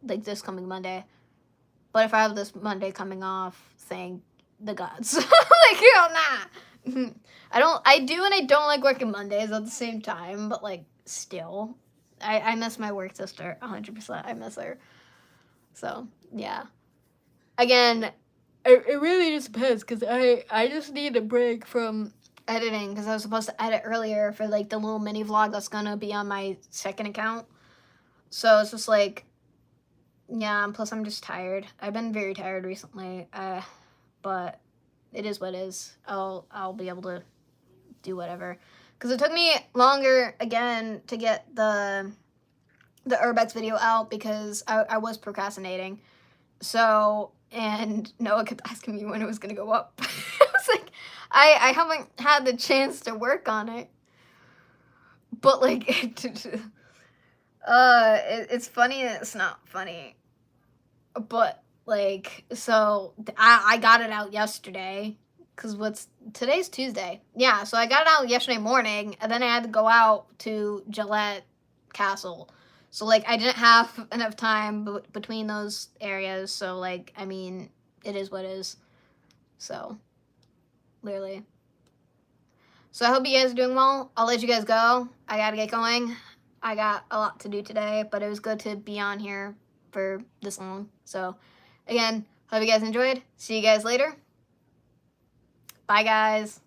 like, this coming Monday. But if I have this Monday coming off, thank the gods. Like, nah. I do and I don't like working Mondays at the same time, but, like, still. I miss my work sister 100%. I miss her. So, yeah. Again, it really just depends, because I just need a break from editing, because I was supposed to edit earlier for, like, the little mini vlog that's gonna be on my second account. So it's just like, yeah, and plus I'm just tired. I've been very tired recently, but it is what it is. I'll be able to do whatever. Because it took me longer, again, to get the Urbex video out, because I was procrastinating. So, and Noah kept asking me when it was going to go up. I was like, I haven't had the chance to work on it. But, like, it's funny and it's not funny. But, like, so I got it out yesterday, because today's Tuesday. Yeah, so I got it out yesterday morning, and then I had to go out to Gillette Castle. So, like, I didn't have enough time between those areas. So, like, I mean, it is what it is. So, literally. So, I hope you guys are doing well. I'll let you guys go. I gotta get going. I got a lot to do today, but it was good to be on here for this long. So, again, hope you guys enjoyed. See you guys later. Bye, guys.